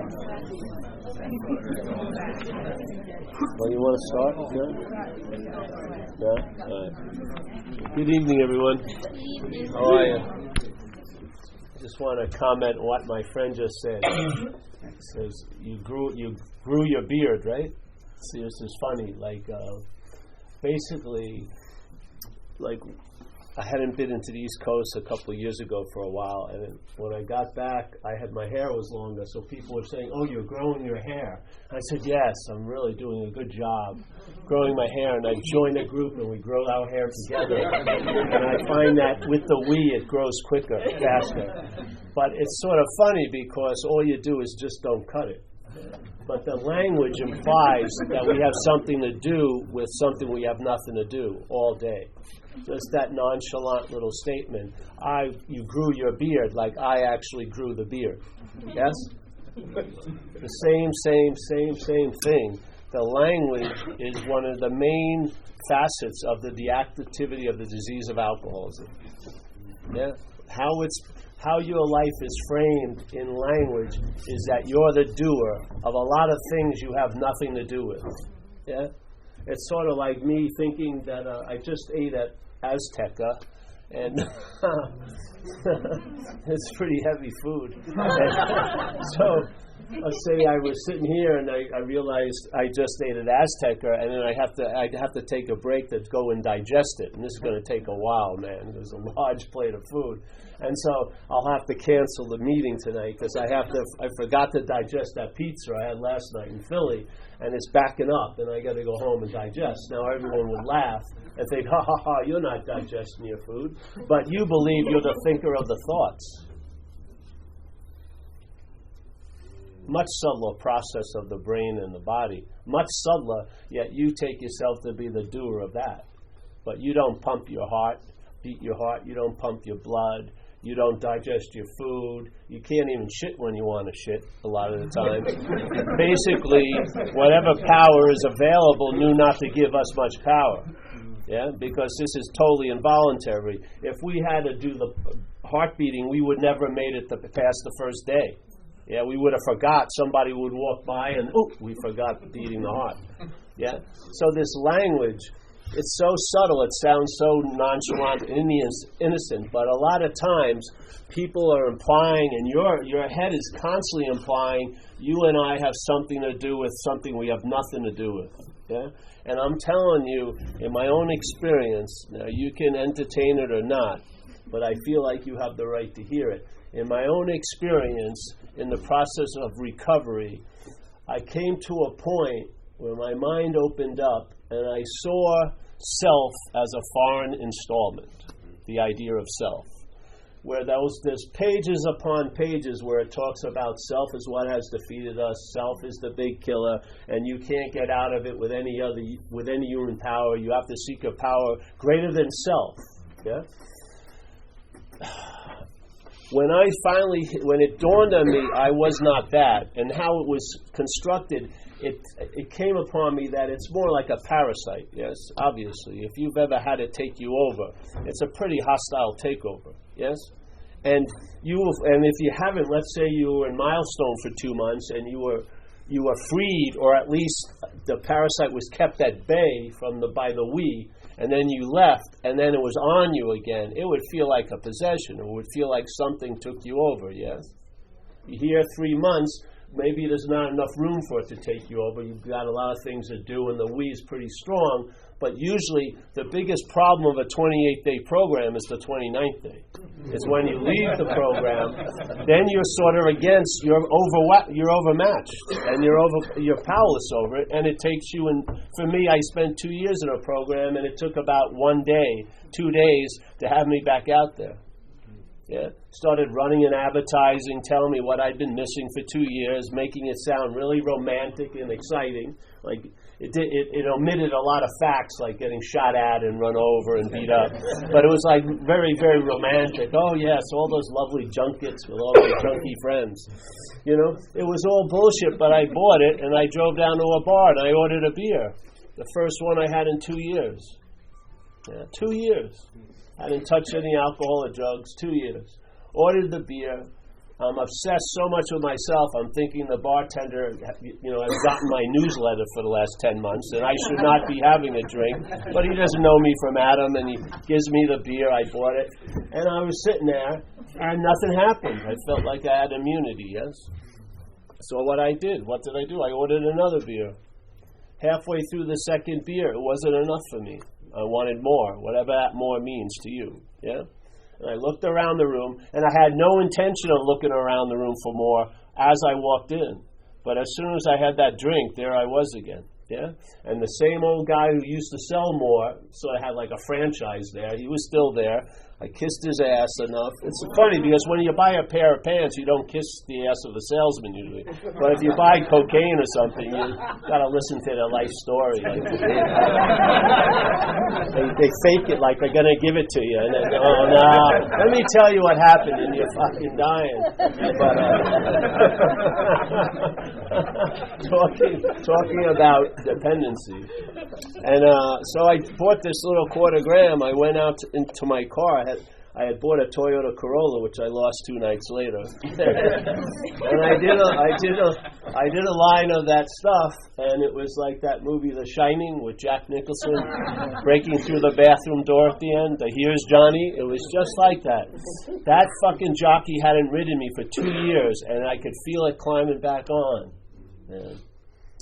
Well, you want to start? Yeah? Yeah? All right. Good evening, everyone. How are you? I just want to comment on what my friend just said. He says, you grew your beard, right? See, this is funny. Basically, I hadn't been into the East Coast a couple of years ago for a while, and when I got back, my hair was longer, so people were saying, "Oh, you're growing your hair." I said, "Yes, I'm really doing a good job growing my hair," and I joined a group, and we grow our hair together, and I find that with the it grows quicker, faster. But it's sort of funny because all you do is just don't cut it. But the language implies that we have something to do with something we have nothing to do all day. Just that nonchalant little statement, you grew your beard like I actually grew the beard. Yes? The same thing. The language is one of the main facets of the deactivity of the disease of alcoholism. Yeah? How your life is framed in language is that you're the doer of a lot of things you have nothing to do with. Yeah? It's sort of like me thinking that I just ate at Azteca, and it's pretty heavy food. So let's say I was sitting here and I realized I just ate at Azteca, and then I'd have to take a break to go and digest it, and this is going to take a while, man. There's a large plate of food, and so I'll have to cancel the meeting tonight because I forgot to digest that pizza I had last night in Philly, and it's backing up, and I got to go home and digest. Now everyone would laugh and think, "Ha ha ha! You're not digesting your food," but you believe you're the thinker of the thoughts. Much subtler process of the brain and the body. Much subtler, yet you take yourself to be the doer of that. But you don't pump your heart, beat your heart, you don't pump your blood, you don't digest your food, you can't even shit when you want to shit a lot of the time. Basically, whatever power is available knew not to give us much power. Yeah, because this is totally involuntary. If we had to do the heart beating, we would never have made it past the first day. Yeah, we would have forgot. Somebody would walk by and, we forgot beating the heart. Yeah? So this language, it's so subtle, it sounds so nonchalant and innocent, but a lot of times people are implying, and your head is constantly implying, you and I have something to do with something we have nothing to do with. Yeah? And I'm telling you, in my own experience, now you can entertain it or not, but I feel like you have the right to hear it. In my own experience, in the process of recovery, I came to a point where my mind opened up and I saw self as a foreign installment, the idea of self. Where there's pages upon pages where it talks about self is what has defeated us, self is the big killer, and you can't get out of it with any human power. You have to seek a power greater than self. Yeah? When it dawned on me I was not that, and how it was constructed, it came upon me that it's more like a parasite, yes, obviously. If you've ever had it take you over, it's a pretty hostile takeover, yes? And if you haven't, let's say you were in Milestone for 2 months and you were freed, or at least the parasite was kept at bay by the we, and then you left, and then it was on you again, it would feel like a possession. It would feel like something took you over, yes? You're here 3 months, maybe there's not enough room for it to take you over. You've got a lot of things to do, and the we is pretty strong, but usually the biggest problem of a 28-day program is the 29th day. It's when you leave the program, then you're sort of you're overmatched, and you're powerless over it, and it takes you, and for me, I spent 2 years in a program, and it took about 1 day, 2 days to have me back out there. Yeah, started running an advertising, telling me what I'd been missing for 2 years, making it sound really romantic and exciting. Like it omitted a lot of facts, like getting shot at and run over and beat up. But it was like very, very romantic. Oh yes, all those lovely junkets with all my junkie friends. You know, it was all bullshit. But I bought it and I drove down to a bar and I ordered a beer, the first one I had in 2 years. Yeah, 2 years. I didn't touch any alcohol or drugs, 2 years. Ordered the beer, I'm obsessed so much with myself, I'm thinking the bartender, has gotten my newsletter for the last 10 months, and I should not be having a drink, but he doesn't know me from Adam, and he gives me the beer, I bought it, and I was sitting there, and nothing happened. I felt like I had immunity, yes? So what I did I ordered another beer. Halfway through the second beer, it wasn't enough for me. I wanted more, whatever that more means to you, yeah? And I looked around the room, and I had no intention of looking around the room for more as I walked in. But as soon as I had that drink, there I was again, yeah? And the same old guy who used to sell more, so I had like a franchise there, he was still there. I kissed his ass enough. It's funny because when you buy a pair of pants, you don't kiss the ass of the salesman usually. But if you buy cocaine or something, you got to listen to their life story. They fake it like they're going to give it to you. And then, oh, no, let me tell you what happened and you're fucking dying. But, talking about dependency. And so I bought this little quarter gram. I went out into my car. I had bought a Toyota Corolla, which I lost 2 nights later, and I did a line of that stuff, and it was like that movie The Shining with Jack Nicholson breaking through the bathroom door at the end. The Here's Johnny. It was just like that. That fucking jockey hadn't ridden me for 2 years, and I could feel it climbing back on.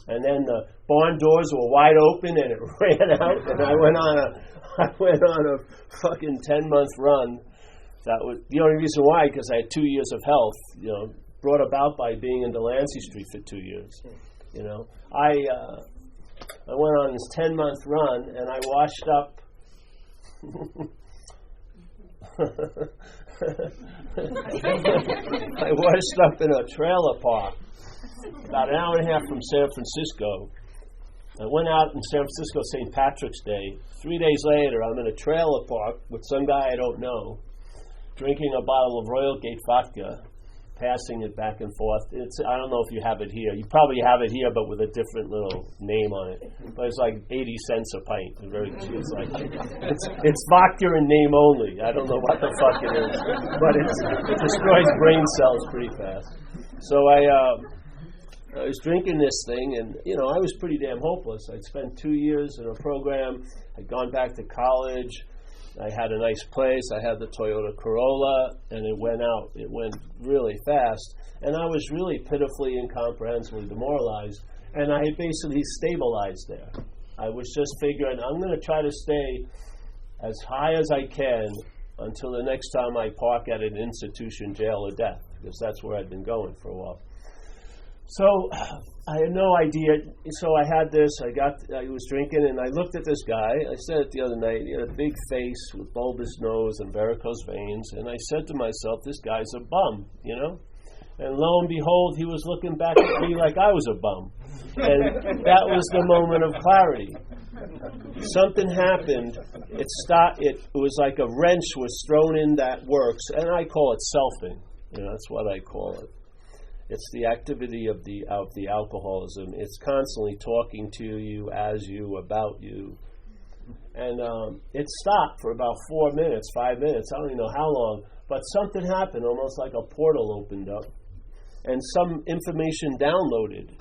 And then the barn doors were wide open, and it ran out, and I went on a fucking 10-month run. That was the only reason why, because I had 2 years of health, brought about by being in Delancey Street for 2 years. I went on this 10-month run, and I washed up. I washed up in a trailer park about an hour and a half from San Francisco. I went out in San Francisco St. Patrick's Day. 3 days later, I'm in a trailer park with some guy I don't know, drinking a bottle of Royal Gate vodka, passing it back and forth. I don't know if you have it here. You probably have it here, but with a different little name on it. But it's like 80 cents a pint. It's very cheap. It's vodka in name only. I don't know what the fuck it is, but it destroys brain cells pretty fast. So I was drinking this thing, and, I was pretty damn hopeless. I'd spent 2 years in a program. I'd gone back to college. I had a nice place. I had the Toyota Corolla, and it went out. It went really fast. And I was really pitifully, incomprehensibly demoralized. And I had basically stabilized there. I was just figuring, I'm going to try to stay as high as I can until the next time I park at an institution, jail, or death, because that's where I'd been going for a while. So I had no idea. So I had this. I was drinking, and I looked at this guy. I said it the other night. He had a big face with bulbous nose and varicose veins. And I said to myself, this guy's a bum, And lo and behold, he was looking back at me like I was a bum. And that was the moment of clarity. Something happened. It was like a wrench was thrown in that works, and I call it selfing. That's what I call it. It's the activity of the alcoholism. It's constantly talking to you, as you, about you. And it stopped for about 4 minutes, 5 minutes. I don't even know how long. But something happened, almost like a portal opened up. And some information downloaded.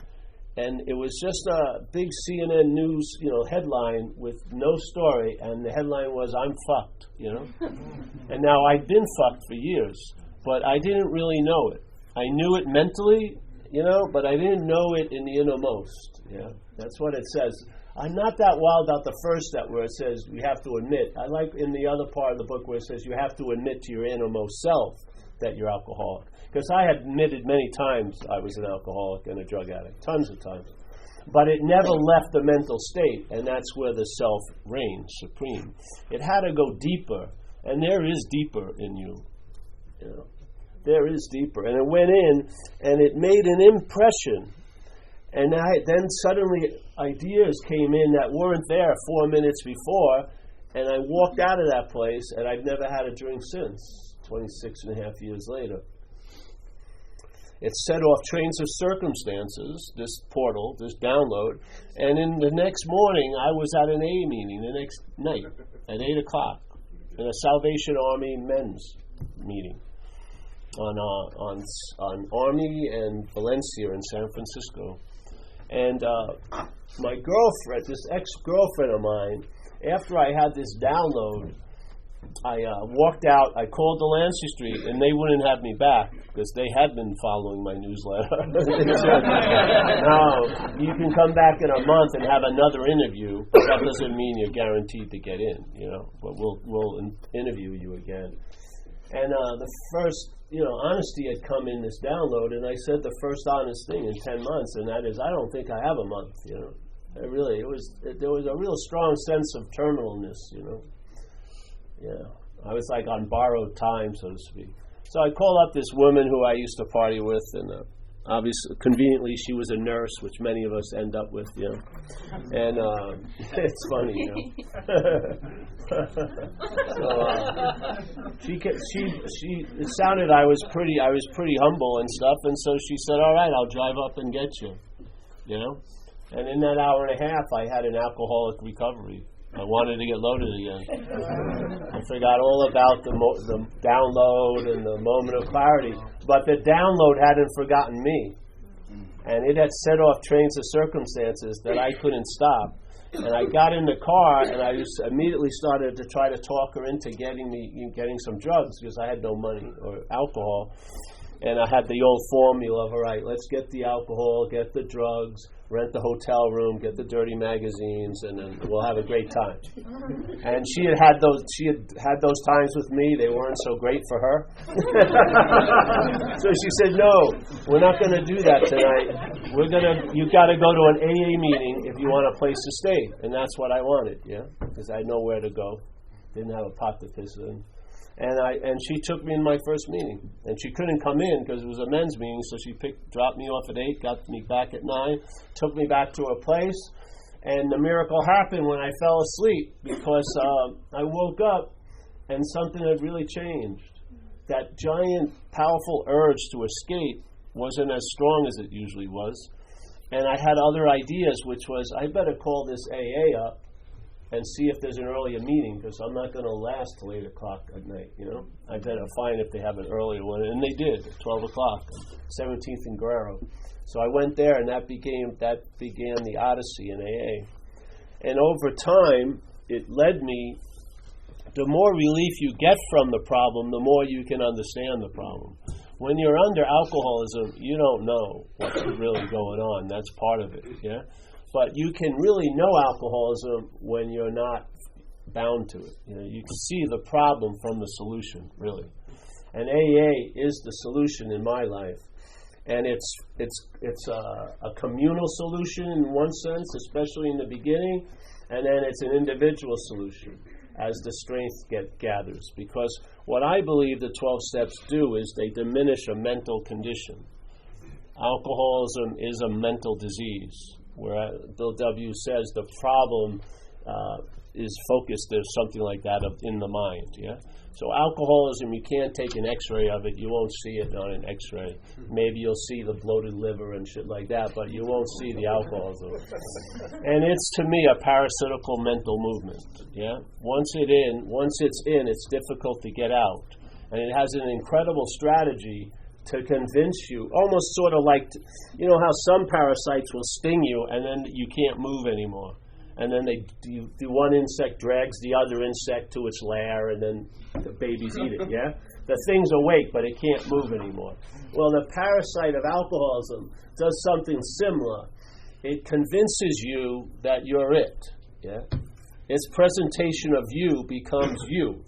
And it was just a big CNN news, headline with no story. And the headline was, I'm fucked, And now I'd been fucked for years. But I didn't really know it. I knew it mentally, but I didn't know it in the innermost. Yeah, that's what it says. I'm not that wild about the first step where it says we have to admit. I like in the other part of the book where it says you have to admit to your innermost self that you're alcoholic. Because I had admitted many times I was an alcoholic and a drug addict, tons of times. But it never left the mental state, and that's where the self reigns supreme. It had to go deeper, and there is deeper in you. There is deeper. And it went in, and it made an impression. And then suddenly ideas came in that weren't there 4 minutes before, and I walked out of that place, and I've never had a drink since, 26 and a half years later. It set off trains of circumstances, this portal, this download, and in the next morning, I was at an AA meeting the next night at 8 o'clock in a Salvation Army men's meeting. on Army and Valencia in San Francisco. And my girlfriend, this ex-girlfriend of mine, after I had this download, I walked out, I called Delancey Street, and they wouldn't have me back because they had been following my newsletter. They said, no, you can come back in a month and have another interview, but that doesn't mean you're guaranteed to get in, but we'll interview you again. And the first, honesty had come in this download, and I said the first honest thing in 10 months, and that is, I don't think I have a month, there was a real strong sense of terminalness, Yeah, I was like on borrowed time, so to speak. So I called up this woman who I used to party with, and obviously, conveniently, she was a nurse, which many of us end up with, And it's funny, So it sounded I was pretty humble and stuff, and so she said, "All right, I'll drive up and get you," And in that hour and a half, I had an alcoholic recovery. I wanted to get loaded again. I forgot all about the download and the moment of clarity. But the download hadn't forgotten me. And it had set off trains of circumstances that I couldn't stop. And I got in the car, and I just immediately started to try to talk her into getting some drugs because I had no money or alcohol. And I had the old formula of, all right, let's get the alcohol, get the drugs, rent the hotel room, get the dirty magazines, and then we'll have a great time. And she had had those times with me. They weren't so great for her. So she said, "No, we're not going to do that tonight. You've got to go to an AA meeting if you want a place to stay." And that's what I wanted, because I had nowhere to go. Didn't have a pot to piss in. And she took me in my first meeting, and she couldn't come in because it was a men's meeting, so she dropped me off at 8, got me back at 9, took me back to her place, and the miracle happened when I fell asleep because I woke up and something had really changed. That giant, powerful urge to escape wasn't as strong as it usually was, and I had other ideas, which was, I better call this AA up and see if there's an earlier meeting, because I'm not going to last till 8 o'clock at night, I better find if they have an earlier one. And they did, at 12 o'clock, 17th and Guerrero. So I went there, and that began the odyssey in AA. And over time, it led me, the more relief you get from the problem, the more you can understand the problem. When you're under alcoholism, you don't know what's really going on. That's part of it, But you can really know alcoholism when you're not bound to it. You can see the problem from the solution, really. And AA is the solution in my life. And it's a communal solution in one sense, especially in the beginning, and then it's an individual solution as the strength gathers. Because what I believe the 12 steps do is they diminish a mental condition. Alcoholism is a mental disease, where Bill W. says the problem is focused, there's something like that in the mind, So alcoholism, you can't take an x-ray of it, you won't see it on an x-ray. Maybe you'll see the bloated liver and shit like that, but you won't see the alcoholism. And it's, to me, a parasitical mental movement, Once it's in, it's difficult to get out. And it has an incredible strategy to convince you, almost sort of like, how some parasites will sting you and then you can't move anymore. And then the one insect drags the other insect to its lair and then the babies eat it, The thing's awake, but it can't move anymore. Well, the parasite of alcoholism does something similar. It convinces you that you're it, Its presentation of you becomes you,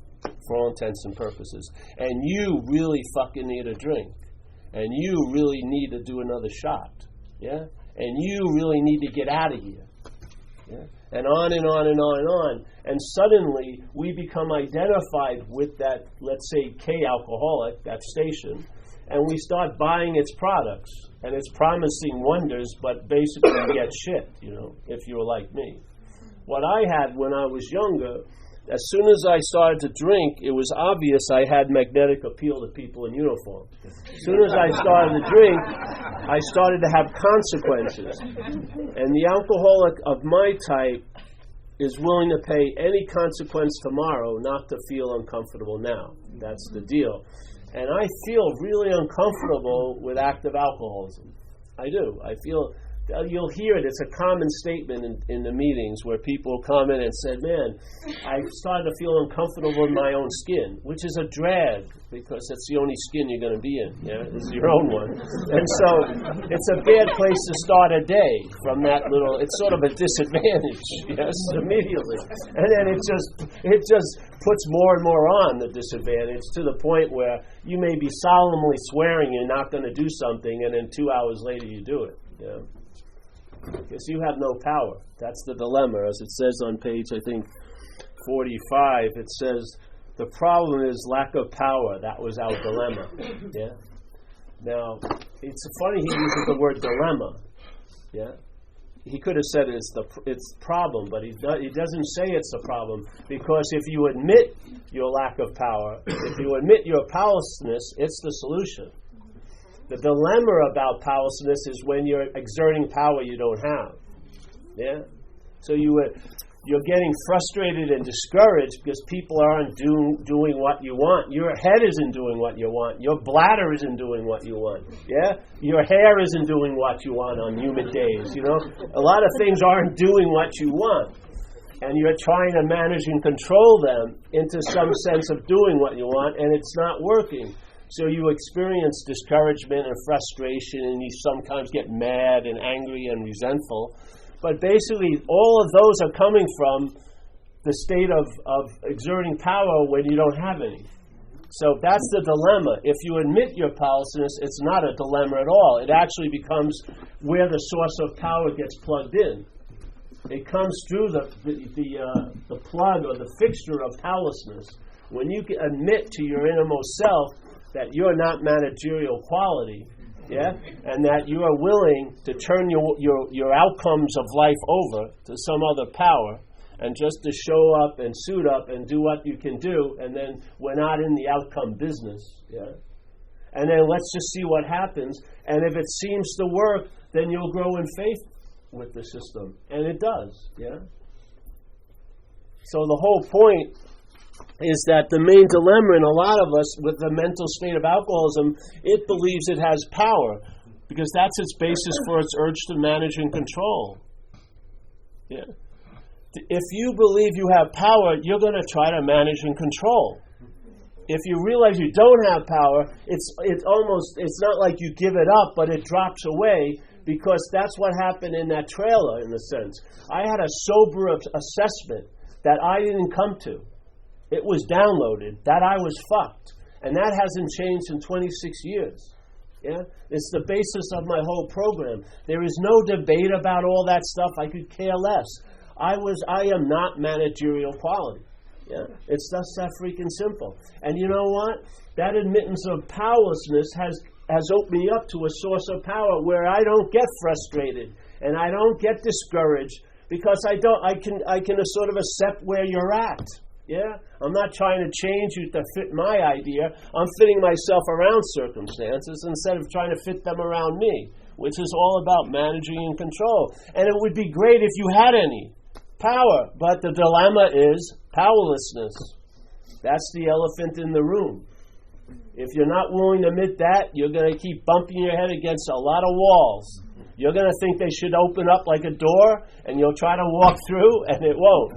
for all intents and purposes. And you really fucking need a drink. And you really need to do another shot, And you really need to get out of here, And on and on and on and on. And suddenly, we become identified with that, let's say, K-alcoholic, that station, and we start buying its products. And it's promising wonders, but basically you get shit, if you're like me. What I had when I was younger, as soon as I started to drink, it was obvious I had magnetic appeal to people in uniform. As soon as I started to drink, I started to have consequences. And the alcoholic of my type is willing to pay any consequence tomorrow not to feel uncomfortable now. That's the deal. And I feel really uncomfortable with active alcoholism. I do. I feel, you'll hear it, it's a common statement in the meetings where people come in and say, man, I started to feel uncomfortable in my own skin, which is a drag because it's the only skin you're going to be in. Yeah, it's your own one. And so it's a bad place to start a day from that little, it's sort of a disadvantage, yes, immediately. And then it just puts more and more on the disadvantage to the point where you may be solemnly swearing you're not going to do something and then 2 hours later you do it. Yeah. Because you have no power. That's the dilemma. As it says on page, I think, 45, it says, the problem is lack of power. That was our dilemma. Yeah. Now, it's funny he uses the word dilemma. Yeah. He could have said it's problem, but he doesn't say it's the problem, because if you admit your lack of power, if you admit your powerlessness, it's the solution. The dilemma about powerlessness is when you're exerting power you don't have. Yeah? So you're getting frustrated and discouraged because people aren't doing what you want. Your head isn't doing what you want. Your bladder isn't doing what you want. Yeah? Your hair isn't doing what you want on humid days. You know? A lot of things aren't doing what you want. And you're trying to manage and control them into some sense of doing what you want, and it's not working. So you experience discouragement and frustration, and you sometimes get mad and angry and resentful. But basically, all of those are coming from the state of exerting power when you don't have any. So that's the dilemma. If you admit your powerlessness, it's not a dilemma at all. It actually becomes where the source of power gets plugged in. It comes through the plug or the fixture of powerlessness. When you admit to your innermost self that you're not managerial quality, yeah, and that you are willing to turn your outcomes of life over to some other power, and just to show up and suit up and do what you can do, and then we're not in the outcome business, yeah. And then let's just see what happens, and if it seems to work, then you'll grow in faith with the system, and it does, yeah. So the whole point is that the main dilemma in a lot of us with the mental state of alcoholism, it believes it has power because that's its basis for its urge to manage and control. Yeah. If you believe you have power, you're going to try to manage and control. If you realize you don't have power, it's not like you give it up, but it drops away, because that's what happened in that trailer, in a sense. I had a sober assessment that I didn't come to. It was downloaded that I was fucked, and that hasn't changed in 26 years. Yeah, it's the basis of my whole program. There is no debate about all that stuff. I could care less. I am not managerial quality. Yeah, it's just that freaking simple. And you know what? That admittance of powerlessness has opened me up to a source of power where I don't get frustrated and I don't get discouraged, because I can sort of accept where you're at. Yeah? I'm not trying to change you to fit my idea. I'm fitting myself around circumstances instead of trying to fit them around me, which is all about managing and control. And it would be great if you had any power, but the dilemma is powerlessness. That's the elephant in the room. If you're not willing to admit that, you're going to keep bumping your head against a lot of walls. You're going to think they should open up like a door, and you'll try to walk through, and it won't.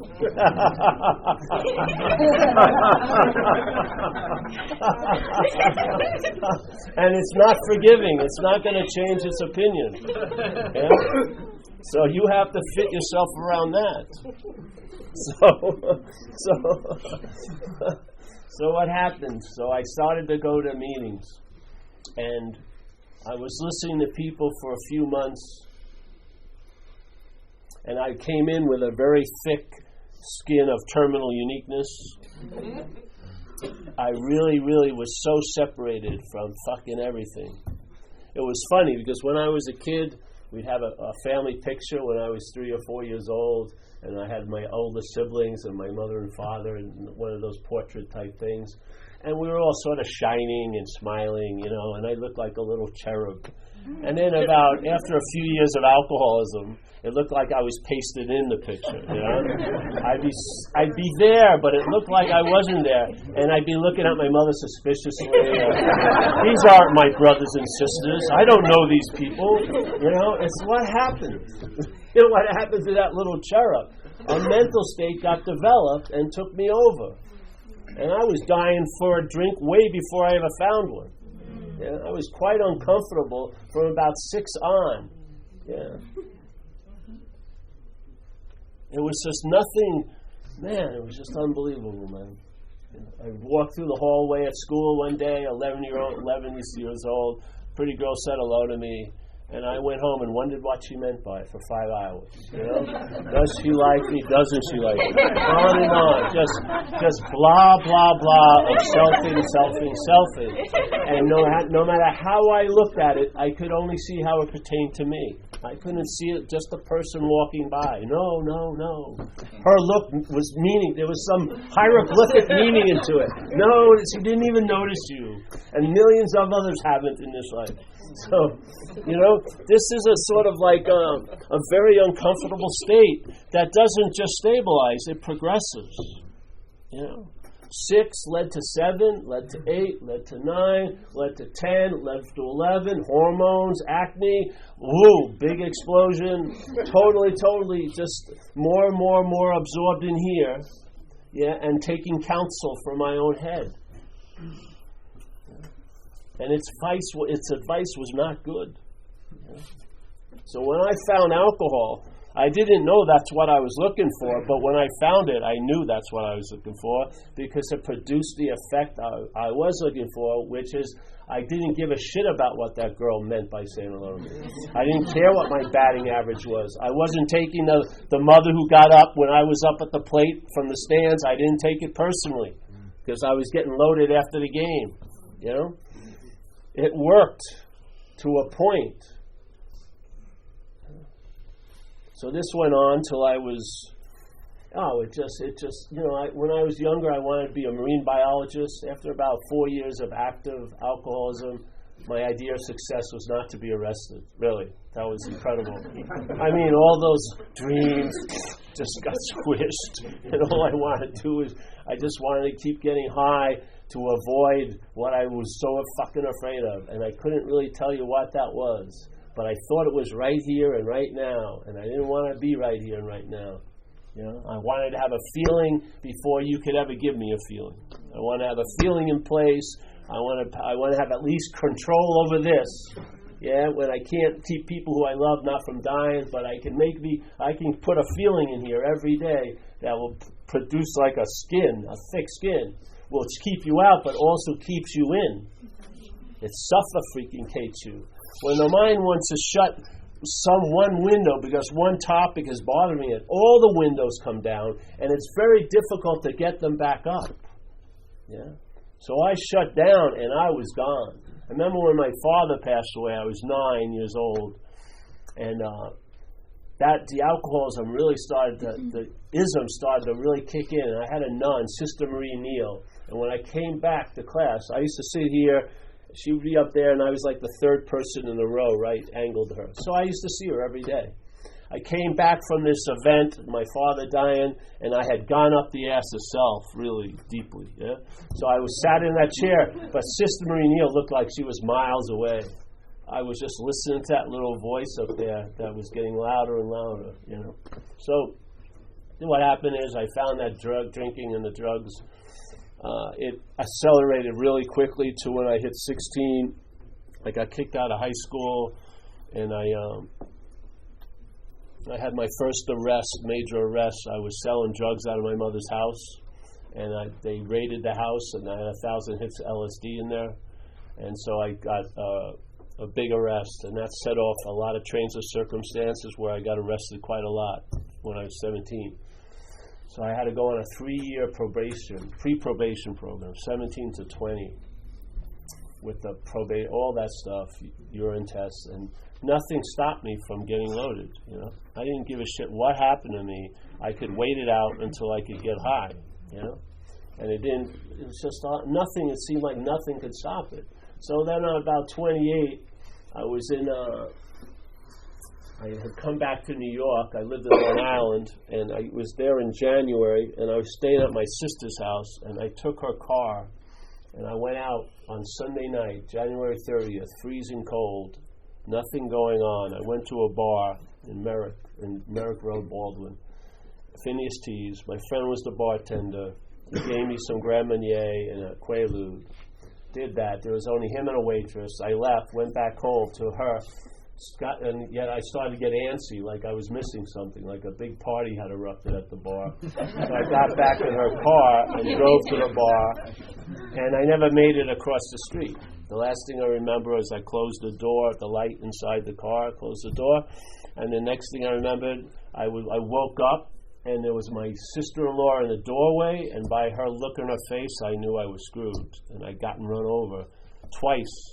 And it's not forgiving. It's not going to change its opinion. Yeah? So you have to fit yourself around that. So what happened? So I started to go to meetings, and I was listening to people for a few months, and I came in with a very thick skin of terminal uniqueness. I really, really was so separated from fucking everything. It was funny, because when I was a kid, we'd have a family picture when I was 3 or 4 years old, and I had my older siblings and my mother and father, and one of those portrait type things. And we were all sort of shining and smiling, and I looked like a little cherub. And then after a few years of alcoholism, it looked like I was pasted in the picture, you know? I'd be there, but it looked like I wasn't there. And I'd be looking at my mother suspiciously. These aren't my brothers and sisters. I don't know these people. You know, it's what happens. You know, what happened to that little cherub? A mental state got developed and took me over. And I was dying for a drink way before I ever found one. Yeah, I was quite uncomfortable from about 6 on. Yeah. It was just nothing, man, it was just unbelievable, man. I walked through the hallway at school one day, 11 years old, pretty girl said hello to me, and I went home and wondered what she meant by it for 5 hours. You know, does she like me? Doesn't she like me? On and on, just blah blah blah of selfing. And no matter how I looked at it, I could only see how it pertained to me. I couldn't see it just a person walking by. No. Her look was meaning. There was some hieroglyphic meaning into it. No, she didn't even notice you, and millions of others haven't in this life. So, you know, this is a sort of like a very uncomfortable state that doesn't just stabilize, it progresses. You know, 6 led to 7, led to 8, led to 9, led to 10, led to 11, hormones, acne, woo, big explosion, totally just more and more absorbed in here, yeah, and taking counsel from my own head. And its advice was not good. So when I found alcohol, I didn't know that's what I was looking for, but when I found it, I knew that's what I was looking for because it produced the effect I was looking for, which is I didn't give a shit about what that girl meant by saying hello to me. I didn't care what my batting average was. I wasn't taking the mother who got up when I was up at the plate from the stands. I didn't take it personally because I was getting loaded after the game, you know? It worked to a point. So this went on till I was, it just, you know, when I was younger, I wanted to be a marine biologist. After about 4 years of active alcoholism, my idea of success was not to be arrested. Really, that was incredible. I mean, all those dreams just got squished, and all I wanted to do was, I just wanted to keep getting high to avoid what I was so fucking afraid of. And I couldn't really tell you what that was. But I thought it was right here and right now. And I didn't want to be right here and right now. You know, I wanted to have a feeling before you could ever give me a feeling. I want to have a feeling in place. I want to have at least control over this. Yeah, when I can't keep people who I love not from dying, but I can put a feeling in here every day that will produce like a thick skin. Will keep you out, but also keeps you in. It suffocates you. When the mind wants to shut one window because one topic is bothering it, all the windows come down, and it's very difficult to get them back up. Yeah. So I shut down, and I was gone. I remember when my father passed away. I was 9 years old, and the alcoholism really the ism started to really kick in. And I had a nun, Sister Marie Neal. And when I came back to class, I used to sit here, she would be up there, and I was like the third person in the row, right, angled to her. So I used to see her every day. I came back from this event, my father dying, and I had gone up the ass of self really deeply. Yeah? So I was sat in that chair, but Sister Marie Neal looked like she was miles away. I was just listening to that little voice up there that was getting louder and louder, you know. So what happened is I found that drinking and the drugs, it accelerated really quickly to when I hit 16. I got kicked out of high school, and I had my first major arrest. I was selling drugs out of my mother's house, and they raided the house, and I had 1,000 hits of LSD in there, and so I got a big arrest, and that set off a lot of trains of circumstances where I got arrested quite a lot when I was 17. So I had to go on a 3-year pre-probation program, 17 to 20, with the all that stuff, urine tests, and nothing stopped me from getting loaded. You know, I didn't give a shit what happened to me. I could wait it out until I could get high. You know, and it didn't. It was just nothing. It seemed like nothing could stop it. So then, at about 28, I was in. I had come back to New York. I lived in Long Island, and I was there in January, and I was staying at my sister's house, and I took her car, and I went out on Sunday night, January 30th, freezing cold, nothing going on. I went to a bar in Merrick Road, Baldwin, Phineas Tees. My friend was the bartender. He gave me some Grand Marnier and a Quaalude. Did that. There was only him and a waitress. I left, went back home to her. And yet I started to get antsy, like I was missing something, like a big party had erupted at the bar. So I got back in her car and drove to the bar, and I never made it across the street. The last thing I remember is I closed the door, the light inside the car, closed the door, and the next thing I remembered, I woke up, and there was my sister-in-law in the doorway, and by her look in her face, I knew I was screwed, and I'd gotten run over twice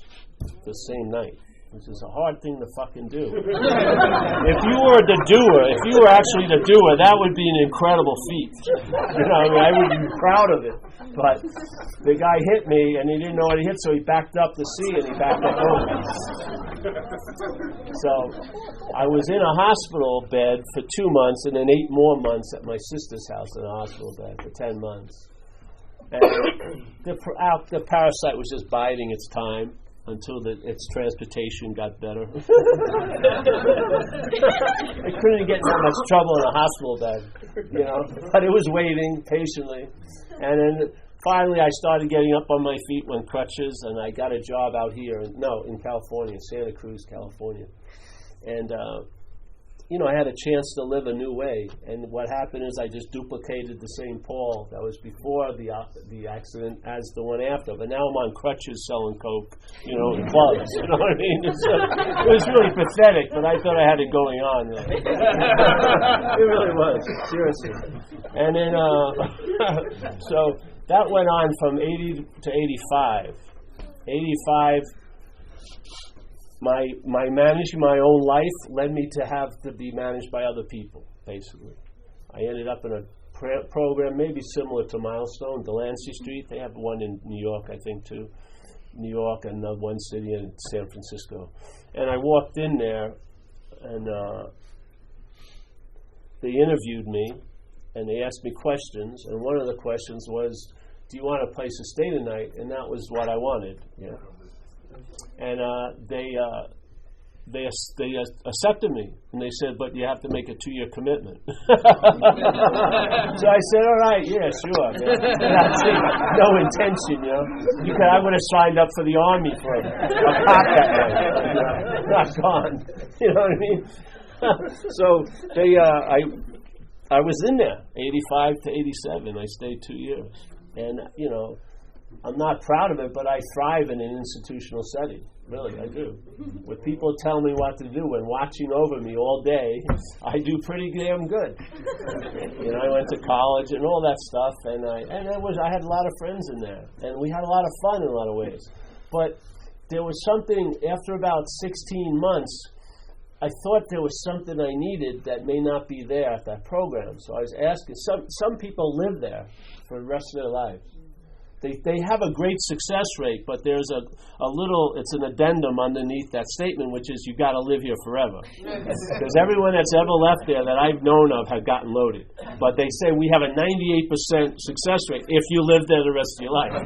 the same night. Which is a hard thing to fucking do. If you were the doer, if you were actually the doer, that would be an incredible feat. I would be proud of it. But the guy hit me, and he didn't know what he hit, so he backed up to see, and he backed up over. So I was in a hospital bed for 2 months, and then 8 more months at my sister's house in a hospital bed for 10 months. And the parasite was just biding its time until its transportation got better. I couldn't get in that much trouble in a hospital bed, but it was waiting patiently. And then finally I started getting up on my feet on crutches, and I got a job out here, in California, Santa Cruz, California. And, I had a chance to live a new way. And what happened is I just duplicated the same Paul that was before the accident as the one after. But now I'm on crutches selling coke, in clubs. You know what I mean? It was really pathetic, but I thought I had it going on. It really was, seriously. And then, so that went on from 80 to 85. 85. My managing my own life led me to have to be managed by other people, basically. I ended up in a program maybe similar to Milestone, Delancey Street. They have one in New York, I think, too. New York and one city in San Francisco. And I walked in there, and they interviewed me, and they asked me questions. And one of the questions was, do you want a place to stay tonight? And that was what I wanted, And they accepted me, and they said, but you have to make a 2-year commitment. So I said, all right, yeah, sure. No intention, because I would have signed up for the Army for a cop that way. Not gone. You know what I mean? So I was in there, 85 to 87. I stayed 2 years. And, I'm not proud of it, but I thrive in an institutional setting. Really, I do. With people telling me what to do and watching over me all day, I do pretty damn good. I went to college and all that stuff, and I had a lot of friends in there, and we had a lot of fun in a lot of ways. But there was something, after about 16 months, I thought there was something I needed that may not be there at that program. So I was asking, some people live there for the rest of their lives. They have a great success rate, but there's a little, it's an addendum underneath that statement, which is you got to live here forever. Because everyone that's ever left there that I've known of have gotten loaded. But they say we have a 98% success rate if you live there the rest of your life.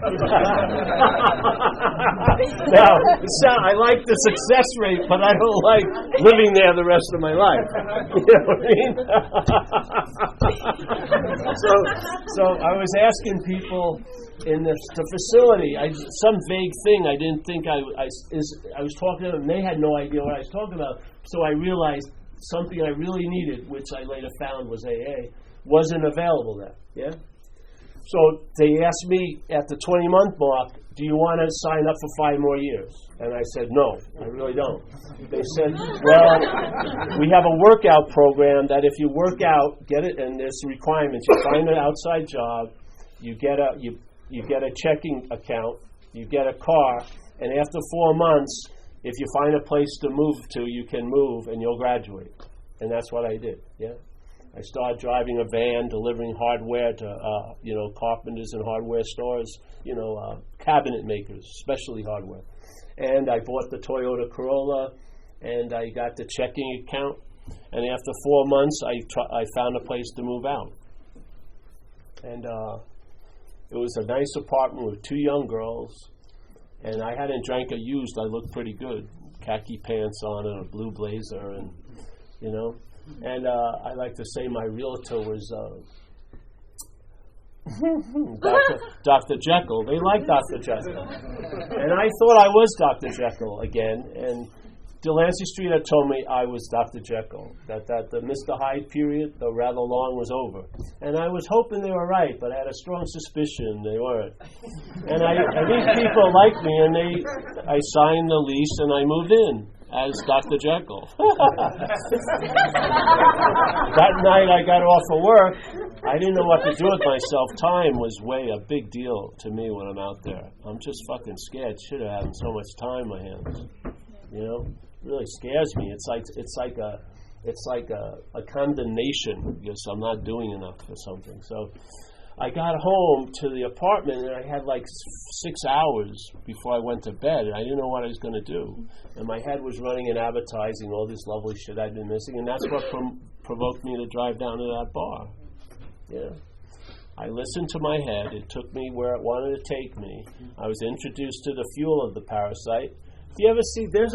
Now, I like the success rate, but I don't like living there the rest of my life. You know what I mean? So I was asking people in the facility, some vague thing I didn't think I was talking to them, and they had no idea what I was talking about. So I realized something I really needed, which I later found was AA, wasn't available then. Yeah. So they asked me at the 20-month mark, do you want to sign up for 5 more years? And I said, no, I really don't. They said, well, we have a workout program that if you work out, get it, and there's requirements. You find an outside job, you get a checking account, you get a car, and after 4 months, if you find a place to move to, you can move and you'll graduate. And that's what I did, yeah. I started driving a van, delivering hardware to, carpenters and hardware stores, cabinet makers, especially hardware. and I bought the Toyota Corolla, and I got the checking account, and after 4 months, I found a place to move out. And it was a nice apartment with 2 young girls, and I hadn't drank or used. I looked pretty good, khaki pants on and a blue blazer, and And I like to say my realtor was Dr. Jekyll. They like Dr. Jekyll. And I thought I was Dr. Jekyll again. And Delancey Street had told me I was Dr. Jekyll, that the Mr. Hyde period, though rather long, was over. And I was hoping they were right, but I had a strong suspicion they weren't. And these people liked me, and I signed the lease, and I moved in as Dr. Jekyll. That night I got off of work. I didn't know what to do with myself. Time was a big deal to me when I'm out there. I'm just fucking scared. Should have had so much time in my hands. Really scares me. It's like a condemnation because I'm not doing enough for something. So I got home to the apartment and I had like 6 hours before I went to bed, and I didn't know what I was going to do. And my head was running in advertising, all this lovely shit I'd been missing, and that's what provoked me to drive down to that bar. Yeah. I listened to my head. It took me where it wanted to take me. I was introduced to the fuel of the parasite. Do you ever see, there's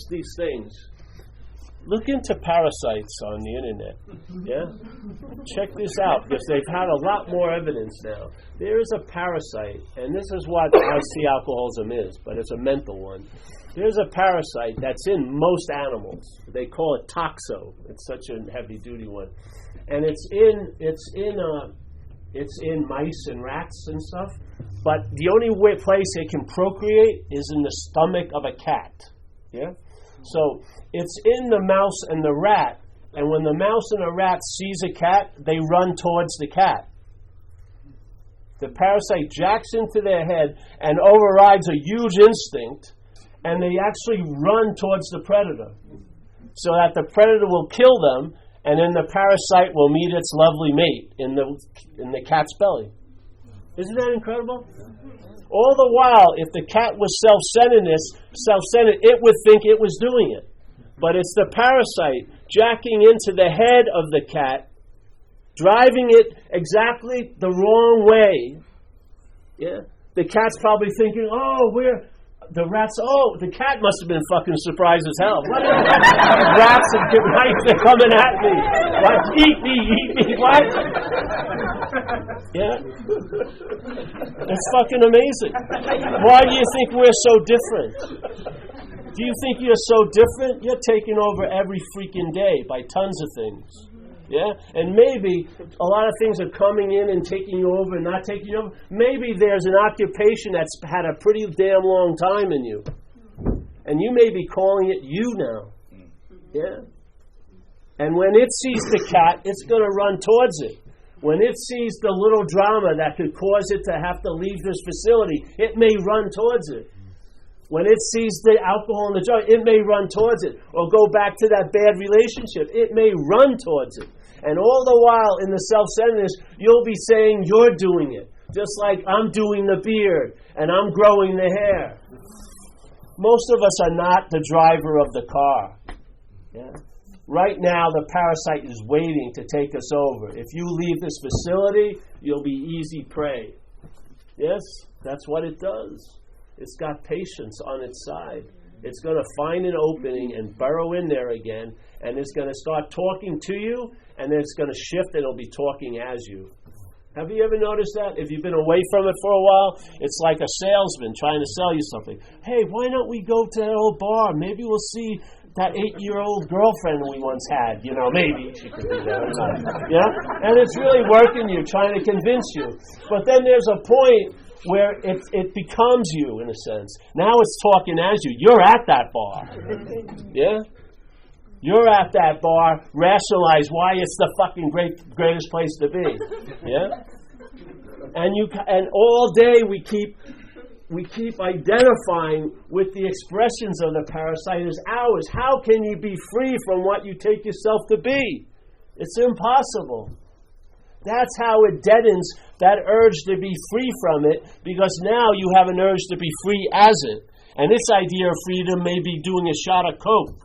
these things. Look into parasites on the internet. Yeah? Check this out, because they've had a lot more evidence now. There is a parasite, and this is what I see alcoholism is, but it's a mental one. There's a parasite that's in most animals. They call it toxo. It's such a heavy-duty one. And it's in mice and rats and stuff. But the only place it can procreate is in the stomach of a cat. Yeah? So it's in the mouse and the rat, and when the mouse and the rat sees a cat, they run towards the cat. The parasite jacks into their head and overrides a huge instinct, and they actually run towards the predator, so that the predator will kill them, and then the parasite will meet its lovely mate in the cat's belly. Isn't that incredible? All the while, if the cat was self-centered, it would think it was doing it. But it's the parasite jacking into the head of the cat, driving it exactly the wrong way. Yeah? The cat's probably thinking, the cat must have been fucking surprised as hell. What? Rats and mice are coming at me. What? Eat me. What? Yeah? It's fucking amazing. Why do you think we're so different? Do you think you're so different? You're taking over every freaking day by tons of things. Yeah? And maybe a lot of things are coming in and taking you over and not taking you over. Maybe there's an occupation that's had a pretty damn long time in you. And you may be calling it you now. Yeah? And when it sees the cat, it's going to run towards it. When it sees the little drama that could cause it to have to leave this facility, it may run towards it. When it sees the alcohol and the drug, it may run towards it. Or go back to that bad relationship. It may run towards it. And all the while, in the self-centeredness, you'll be saying you're doing it. Just like I'm doing the beard, and I'm growing the hair. Most of us are not the driver of the car. Yeah? Right now, the parasite is waiting to take us over. If you leave this facility, you'll be easy prey. Yes, that's what it does. It's got patience on its side. It's going to find an opening and burrow in there again, and it's going to start talking to you, and then it's going to shift and it'll be talking as you. Have you ever noticed that? If you've been away from it for a while, it's like a salesman trying to sell you something. Hey, why don't we go to that old bar? Maybe we'll see that 8-year-old girlfriend we once had. Maybe she could be there. Yeah? And it's really working you, trying to convince you. But then there's a point where it becomes you, in a sense. Now it's talking as you. You're at that bar. Yeah? You're at that bar. Rationalize why it's the fucking greatest place to be. Yeah? And all day we keep identifying with the expressions of the parasite as ours. How can you be free from what you take yourself to be? It's impossible. That's how it deadens that urge to be free from it, because now you have an urge to be free as it. And this idea of freedom may be doing a shot of coke.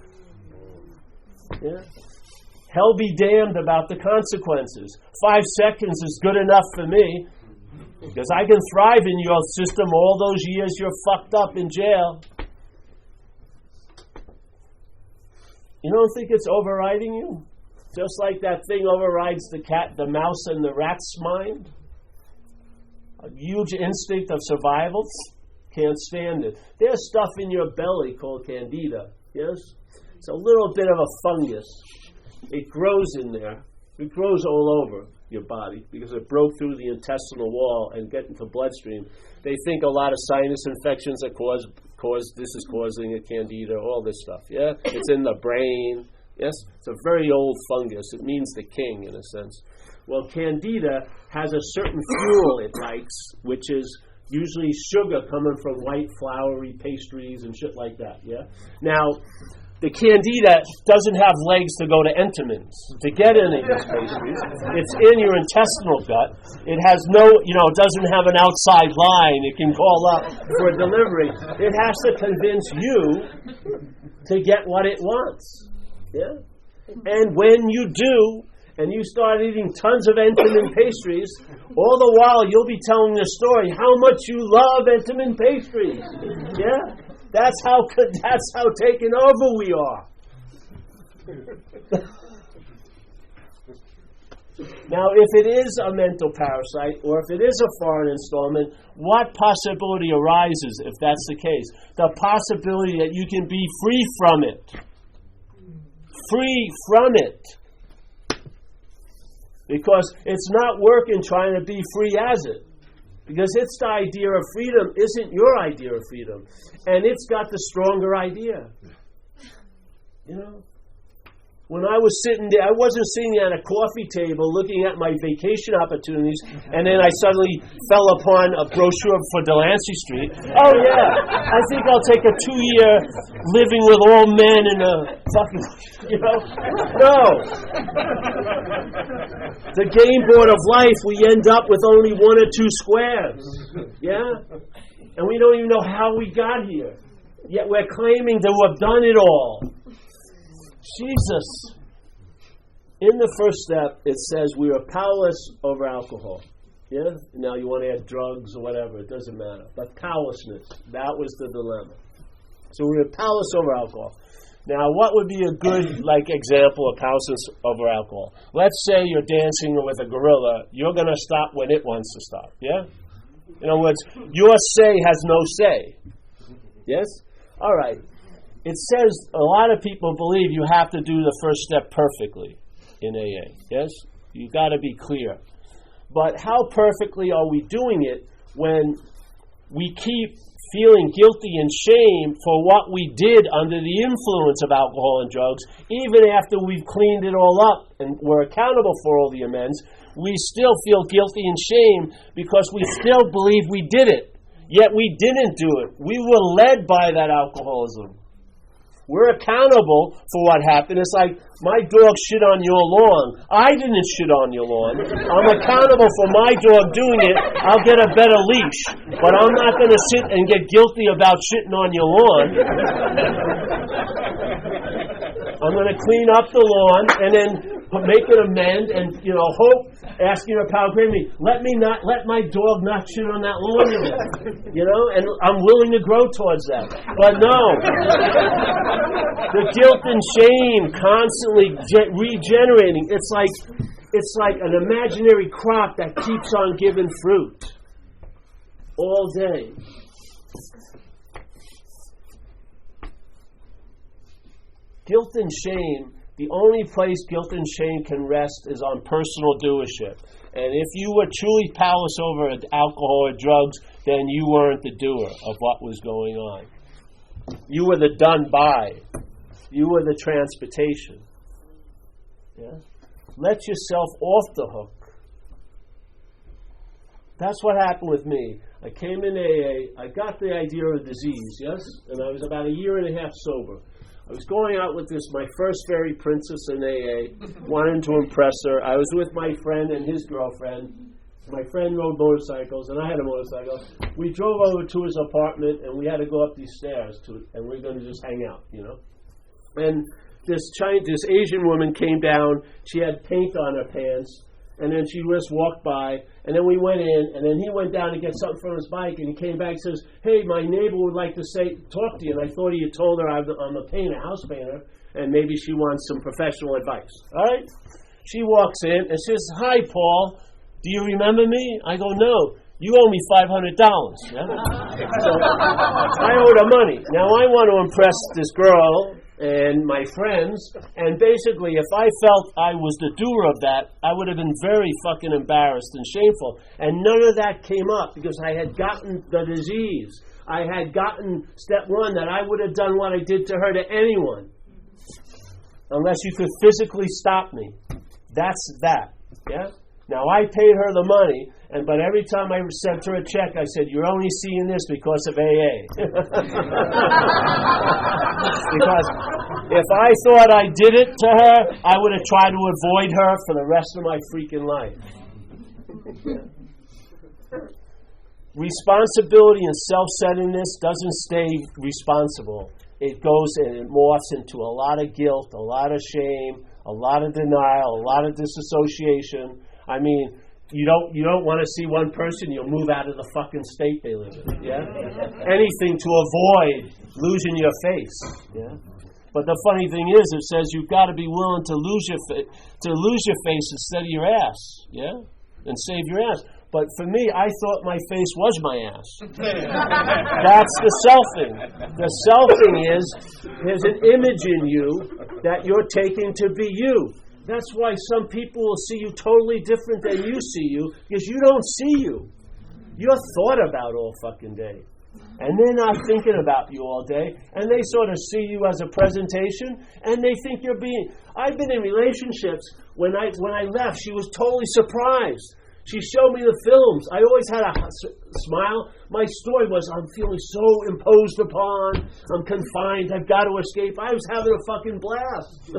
Yeah. Hell be damned about the consequences. 5 seconds is good enough for me, because I can thrive in your system all those years you're fucked up in jail. You don't think it's overriding you? Just like that thing overrides the cat, the mouse, and the rat's mind? A huge instinct of survival? Can't stand it. There's stuff in your belly called candida, yes? It's a little bit of a fungus. It grows in there. It grows all over your body because it broke through the intestinal wall and get into bloodstream. They think a lot of sinus infections are this is causing a candida, all this stuff, yeah? It's in the brain, yes? It's a very old fungus. It means the king, in a sense. Well, candida has a certain fuel it likes, which is usually sugar coming from white floury pastries and shit like that, yeah? Now, the candida doesn't have legs to go to Entenmann's to get any of these pastries. It's in your intestinal gut. It has it doesn't have an outside line it can call up for delivery. It has to convince you to get what it wants. Yeah? And when you do, and you start eating tons of Entenmann pastries, all the while you'll be telling the story how much you love Entenmann pastries. Yeah? That's how taken over we are. Now, if it is a mental parasite, or if it is a foreign installment, what possibility arises if that's the case? The possibility that you can be free from it. Free from it. Because it's not working trying to be free as it. Because it's the idea of freedom isn't your idea of freedom. And it's got the stronger idea. You know? When I was sitting there, I wasn't sitting at a coffee table looking at my vacation opportunities, and then I suddenly fell upon a brochure for Delancey Street. Oh yeah, I think I'll take a 2-year living with all men in a fucking, No. The game board of life, we end up with only 1 or 2 squares. Yeah? And we don't even know how we got here. Yet we're claiming to have done it all. Jesus. In the first step, it says we are powerless over alcohol. Yeah? Now you want to add drugs or whatever, it doesn't matter. But powerlessness, that was the dilemma. So we are powerless over alcohol. Now, what would be a good example of powerlessness over alcohol? Let's say you're dancing with a gorilla. You're going to stop when it wants to stop. Yeah? In other words, your say has no say. Yes? All right. It says a lot of people believe you have to do the first step perfectly in AA. Yes? You've got to be clear. But how perfectly are we doing it when we keep feeling guilty and shame for what we did under the influence of alcohol and drugs, even after we've cleaned it all up and we're accountable for all the amends? We still feel guilty and shame because we still believe we did it. Yet we didn't do it. We were led by that alcoholism. We're accountable for what happened. It's like, my dog shit on your lawn. I didn't shit on your lawn. I'm accountable for my dog doing it. I'll get a better leash. But I'm not going to sit and get guilty about shitting on your lawn. I'm going to clean up the lawn and then make an amend and, hope, asking a pal, let my dog not shit on that lawn again. And I'm willing to grow towards that. But no. The guilt and shame constantly regenerating. It's like an imaginary crop that keeps on giving fruit all day. Guilt and shame, the only place guilt and shame can rest is on personal doership. And if you were truly powerless over alcohol or drugs, then you weren't the doer of what was going on. You were the done by. You were the transportation. Yeah? Let yourself off the hook. That's what happened with me. I came in AA, I got the idea of disease, yes? And I was about 1.5 years sober. I was going out with my first fairy princess in AA, wanting to impress her. I was with my friend and his girlfriend, My friend rode motorcycles, and I had a motorcycle. We drove over to his apartment, and we had to go up these stairs, and we were going to just hang out, And this Asian woman came down. She had paint on her pants, and then she just walked by, and then we went in, and then he went down to get something from his bike, and he came back and says, "Hey, my neighbor would like to talk to you." And I thought he had told her I'm a painter, house painter, and maybe she wants some professional advice. All right? She walks in and says, "Hi, Paul. Do you remember me?" I go, "No, you owe me $500. Yeah? So I owed her money. Now I want to impress this girl and my friends, and basically if I felt I was the doer of that, I would have been very fucking embarrassed and shameful. And none of that came up because I had gotten the disease. I had gotten step one, that I would have done what I did to her to anyone. Unless you could physically stop me. That's that. Yeah? Now, I paid her the money, but every time I sent her a check, I said, "You're only seeing this because of AA." Because if I thought I did it to her, I would have tried to avoid her for the rest of my freaking life. Responsibility and self-centeredness doesn't stay responsible. It goes and it morphs into a lot of guilt, a lot of shame, a lot of denial, a lot of disassociation. I mean, you don't want to see one person, you'll move out of the fucking state they live in. Yeah? Anything to avoid losing your face. Yeah? But the funny thing is, it says you've got to be willing to lose your face instead of your ass. Yeah? And save your ass. But for me, I thought my face was my ass. That's the selfing. The selfing is, there's an image in you that you're taking to be you. That's why some people will see you totally different than you see you, because you don't see you. You're thought about all fucking day. And they're not thinking about you all day, and they sort of see you as a presentation, and they think you're being... I've been in relationships, when I left, she was totally surprised. She showed me the films. I always had a smile. My story was, I'm feeling so imposed upon. I'm confined. I've got to escape. I was having a fucking blast.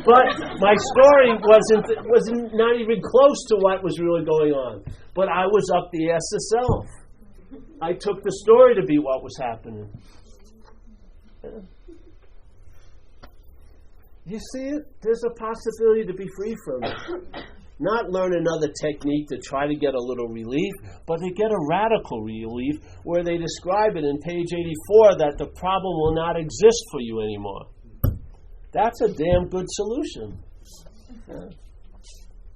But my story wasn't not even close to what was really going on. But I was up the ass itself. I took the story to be what was happening. Yeah. You see it? There's a possibility to be free from it. Not learn another technique to try to get a little relief, but to get a radical relief where they describe it in page 84 that the problem will not exist for you anymore. That's a damn good solution. Yeah.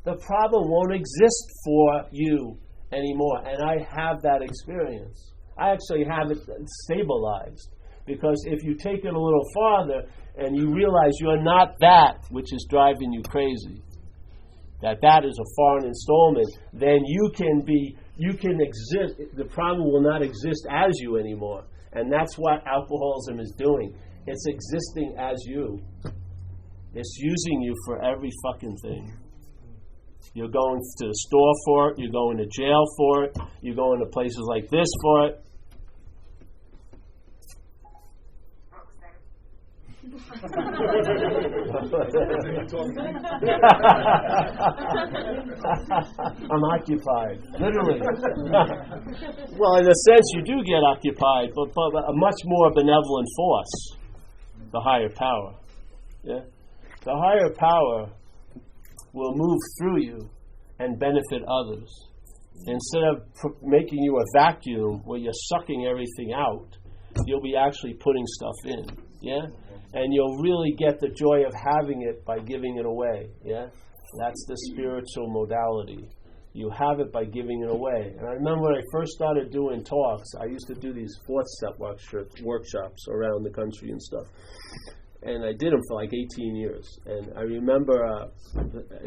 The problem won't exist for you anymore, and I have that experience. I actually have it stabilized, because if you take it a little farther and you realize you're not that which is driving you crazy, that is a foreign installment, then you can exist. The problem will not exist as you anymore. And that's what alcoholism is doing. It's existing as you. It's using you for every fucking thing. You're going to the store for it, you're going to jail for it, you're going to places like this for it. I'm occupied, literally. Well, in a sense, you do get occupied, but a much more benevolent force, the higher power. Yeah, the higher power will move through you and benefit others. Instead of making you a vacuum where you're sucking everything out, you'll be actually putting stuff in. Yeah. And you'll really get the joy of having it by giving it away. Yeah? That's the spiritual modality. You have it by giving it away. And I remember when I first started doing talks, I used to do these fourth step workshops around the country and stuff. And I did them for like 18 years. And I remember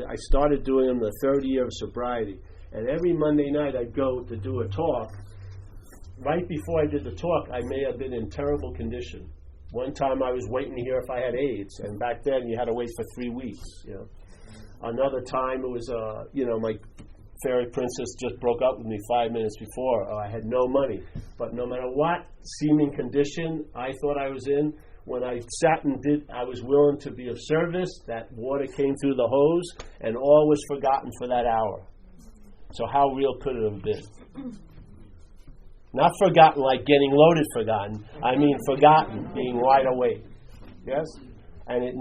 I started doing them the third year of sobriety. And every Monday night I'd go to do a talk. Right before I did the talk, I may have been in terrible condition. One time I was waiting to hear if I had AIDS, and back then you had to wait for 3 weeks. You know. Another time it was, my fairy princess just broke up with me 5 minutes before. I had no money. But no matter what seeming condition I thought I was in, when I sat and I was willing to be of service. That water came through the hose, and all was forgotten for that hour. So how real could it have been? Not forgotten like getting loaded forgotten. I mean forgotten, being wide awake. Yes? And it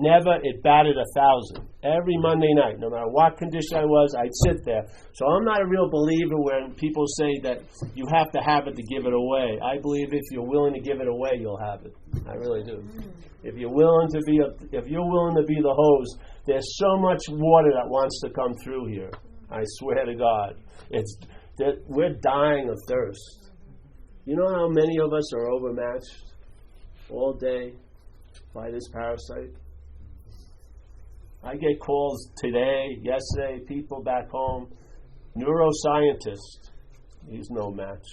batted 1,000. Every Monday night, no matter what condition I was, I'd sit there. So I'm not a real believer when people say that you have to have it to give it away. I believe if you're willing to give it away, you'll have it. I really do. If you're willing to be the hose, there's so much water that wants to come through here. I swear to God, we're dying of thirst. You know how many of us are overmatched all day by this parasite? I get calls today, yesterday, people back home, neuroscientist, he's no match.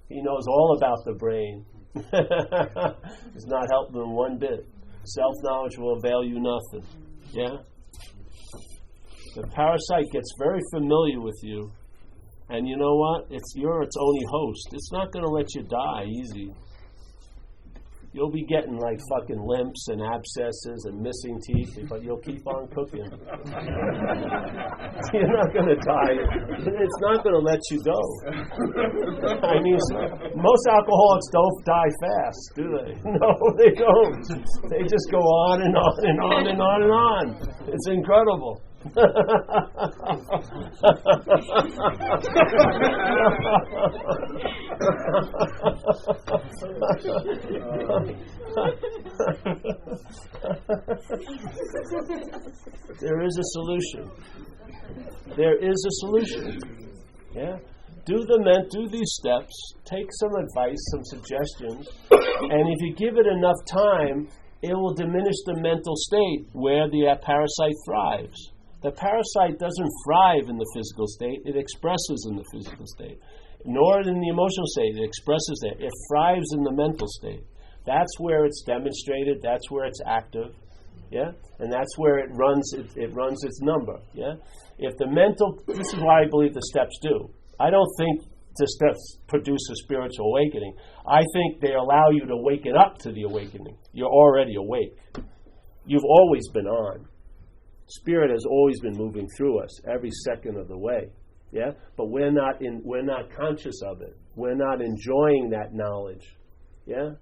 He knows all about the brain. It's not helping them one bit. Self-knowledge will avail you nothing. Yeah? The parasite gets very familiar with you, and you know what? You're its only host. It's not going to let you die easy. You'll be getting like fucking limps and abscesses and missing teeth, but you'll keep on cooking. You're not going to die. It's not going to let you go. I mean, most alcoholics don't die fast, do they? No, they don't. They just go on and on and on and on and on. It's incredible. There is a solution. There is a solution. Yeah? Do these steps, take some advice, some suggestions, and if you give it enough time, it will diminish the mental state where the parasite thrives. The parasite doesn't thrive in the physical state, it expresses in the physical state. Nor in the emotional state, it expresses there. It thrives in the mental state. That's where it's demonstrated, that's where it's active, yeah? And that's where it runs its number, yeah? This is what I believe the steps do. I don't think the steps produce a spiritual awakening. I think they allow you to waken up to the awakening. You're already awake. You've always been on. Spirit has always been moving through us every second of the way. Yeah? But we're not conscious of it. We're not enjoying that knowledge. Yeah?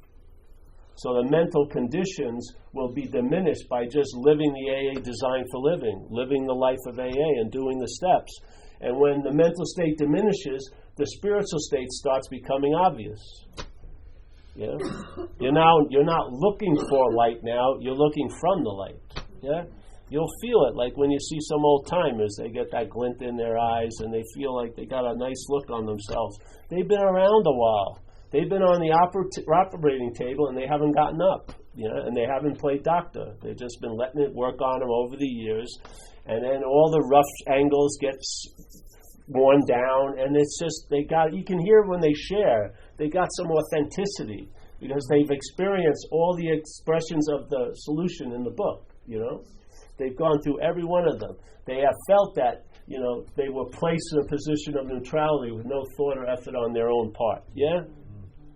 So the mental conditions will be diminished by just living the AA designed for living the life of AA and doing the steps. And when the mental state diminishes, the spiritual state starts becoming obvious. Yeah? You're not looking for light now, you're looking from the light. Yeah? You'll feel it like when you see some old timers, they get that glint in their eyes and they feel like they got a nice look on themselves. They've been around a while. They've been on the operating table and they haven't gotten up, and they haven't played doctor. They've just been letting it work on them over the years, and then all the rough angles get worn down, and it's just you can hear when they share, they got some authenticity because they've experienced all the expressions of the solution in the book, They've gone through every one of them. They have felt that, they were placed in a position of neutrality with no thought or effort on their own part. Yeah?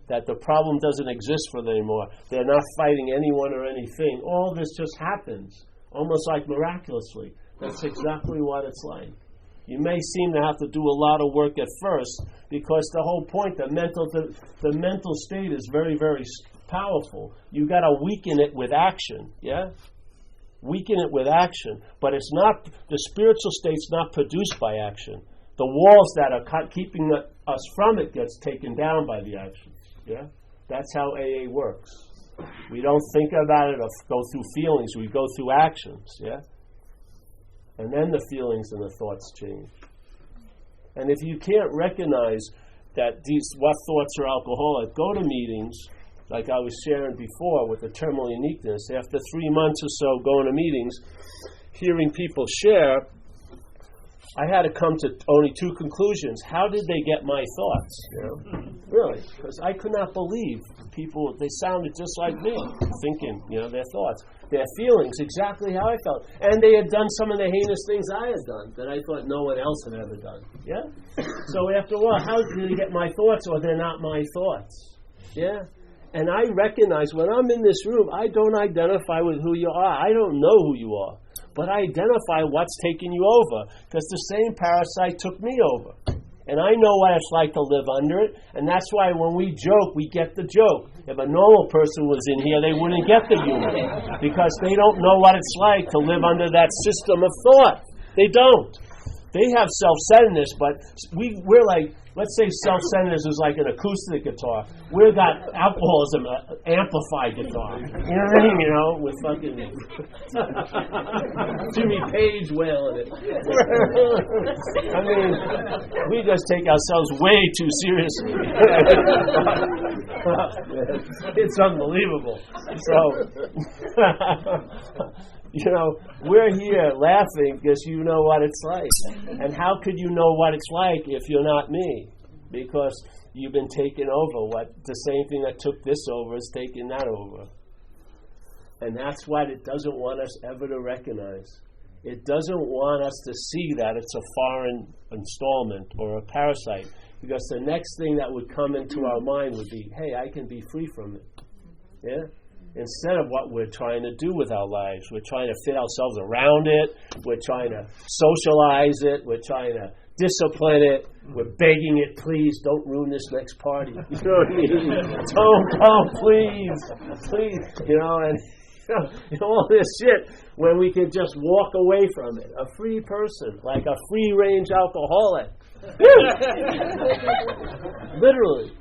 That the problem doesn't exist for them anymore. They're not fighting anyone or anything. All this just happens, almost like miraculously. That's exactly what it's like. You may seem to have to do a lot of work at first because the whole point, the mental state is very, very powerful. You've got to weaken it with action. Yeah? Weaken it with action, but it's not, the spiritual state's not produced by action. The walls that are keeping us from it gets taken down by the action. Yeah? That's how AA works. We don't think about it or go through feelings, we go through actions. Yeah? And then the feelings and the thoughts change. And if you can't recognize that what thoughts are alcoholic, go to meetings, like I was sharing before with the terminal uniqueness. After 3 months or so going to meetings, hearing people share, I had to come to only two conclusions. How did they get my thoughts? Really, because I could not believe people, they sounded just like me, thinking, their thoughts, their feelings, exactly how I felt. And they had done some of the heinous things I had done that I thought no one else had ever done. Yeah? So after a while, how did they get my thoughts, or they're not my thoughts? Yeah? And I recognize when I'm in this room, I don't identify with who you are. I don't know who you are. But I identify what's taking you over, because the same parasite took me over. And I know what it's like to live under it, and that's why when we joke, we get the joke. If a normal person was in here, they wouldn't get the humor, because they don't know what it's like to live under that system of thought. They don't. They have self-centeredness, but we're like, let's say self-centeredness is like an acoustic guitar. We've got alcoholism, amplified guitar. You know what I mean? You know, with fucking Jimmy Page wailing it. I mean, we just take ourselves way too seriously. It's unbelievable. So, you know, we're here laughing because you know what it's like. And how could you know what it's like if you're not me? Because you've been taken over. The same thing that took this over is taking that over. And that's what it doesn't want us ever to recognize. It doesn't want us to see that it's a foreign installment or a parasite. Because the next thing that would come into our mind would be, hey, I can be free from it. Yeah? Instead of what we're trying to do with our lives. We're trying to fit ourselves around it. We're trying to socialize it. We're trying to discipline it. We're begging it, please, don't ruin this next party. You know what I mean? Don't come, please. You know, and all this shit when we could just walk away from it. A free person, like a free-range alcoholic. Literally.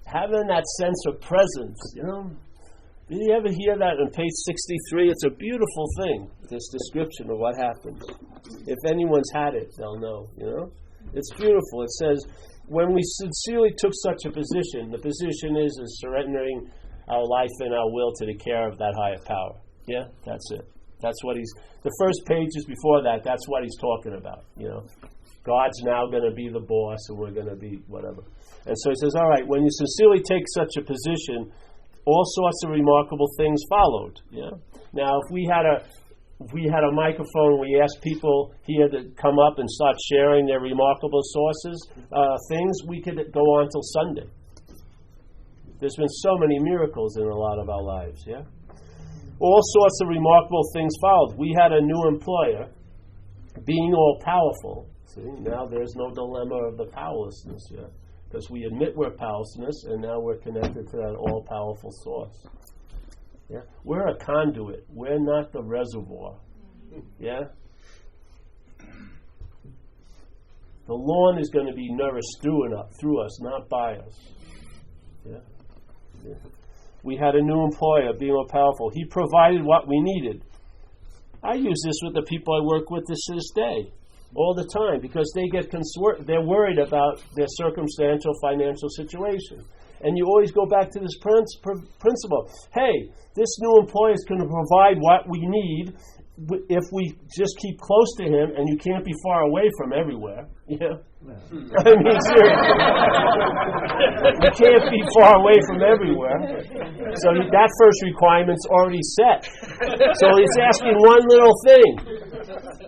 Having that sense of presence, you know. Did you ever hear that on page 63? It's a beautiful thing, this description of what happens. If anyone's had it, they'll know, you know. It's beautiful. It says, when we sincerely took such a position, the position is surrendering our life and our will to the care of that higher power. Yeah, that's it. That's what the first pages before that, that's what he's talking about, you know. God's now going to be the boss and we're going to be whatever. And so he says, all right, when you sincerely take such a position, all sorts of remarkable things followed. Yeah. Now, if we had a microphone, we asked people here to come up and start sharing their remarkable things, we could go on till Sunday. There's been so many miracles in a lot of our lives. Yeah. All sorts of remarkable things followed. We had a new employer, being all powerful. See, now there's no dilemma of the powerlessness. Yeah. Because we admit we're powerlessness, and now we're connected to that all-powerful source. Yeah, we're a conduit. We're not the reservoir. Yeah, the lawn is going to be nourished through us, not by us. Yeah. Yeah. We had a new employer, being all powerful. He provided what we needed. I use this with the people I work with to this day. All the time, because they're worried about their circumstantial financial situation. And you always go back to this principle. Hey, this new employer is going to provide what we need if we just keep close to him, and you can't be far away from everywhere. Yeah. I mean, seriously. You can't be far away from everywhere. So that first requirement's already set. So he's asking one little thing.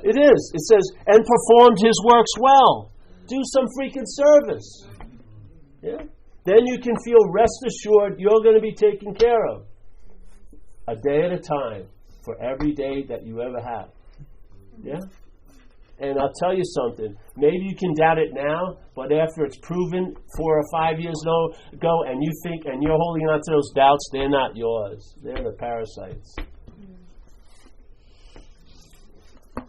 It is. It says, and performed his works well. Do some freaking service. Yeah. Then you can feel rest assured you're going to be taken care of. A day at a time. For every day that you ever have. Yeah? And I'll tell you something. Maybe you can doubt it now, but after it's proven 4 or 5 years ago, and you think, and you're holding on to those doubts, they're not yours. They're the parasites.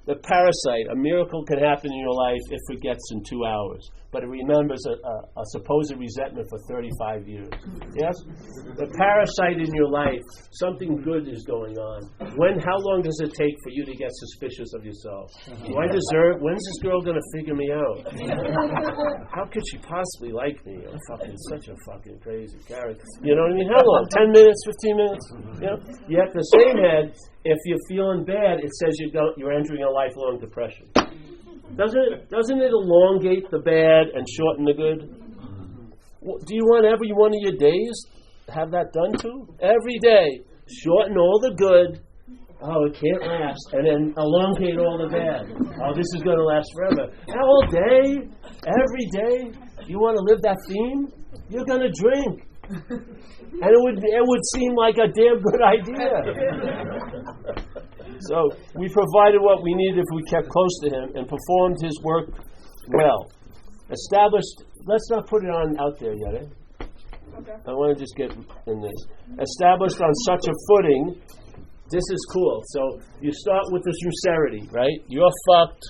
The parasite, a miracle can happen in your life if it gets in 2 hours. But it remembers a supposed resentment for 35 years. Yes? The parasite in your life, something good is going on. How long does it take for you to get suspicious of yourself? When's this girl going to figure me out? How could she possibly like me? I'm such a fucking crazy character. You know what I mean? How long? 10 minutes, 15 minutes? You know? Yet the same head, if you're feeling bad, it says you're entering a lifelong depression. Doesn't it elongate the bad and shorten the good? Do you want every one of your days to have that done too? Every day, shorten all the good. Oh, it can't last. And then elongate all the bad. Oh, this is going to last forever. All day, every day, you want to live that theme? You're going to drink. And it would seem like a damn good idea. So we provided what we needed if we kept close to him and performed his work well. Established, let's not put it on out there yet, eh? Okay. I want to just get in this. Established on such a footing, this is cool. So you start with the sincerity, right? You're fucked,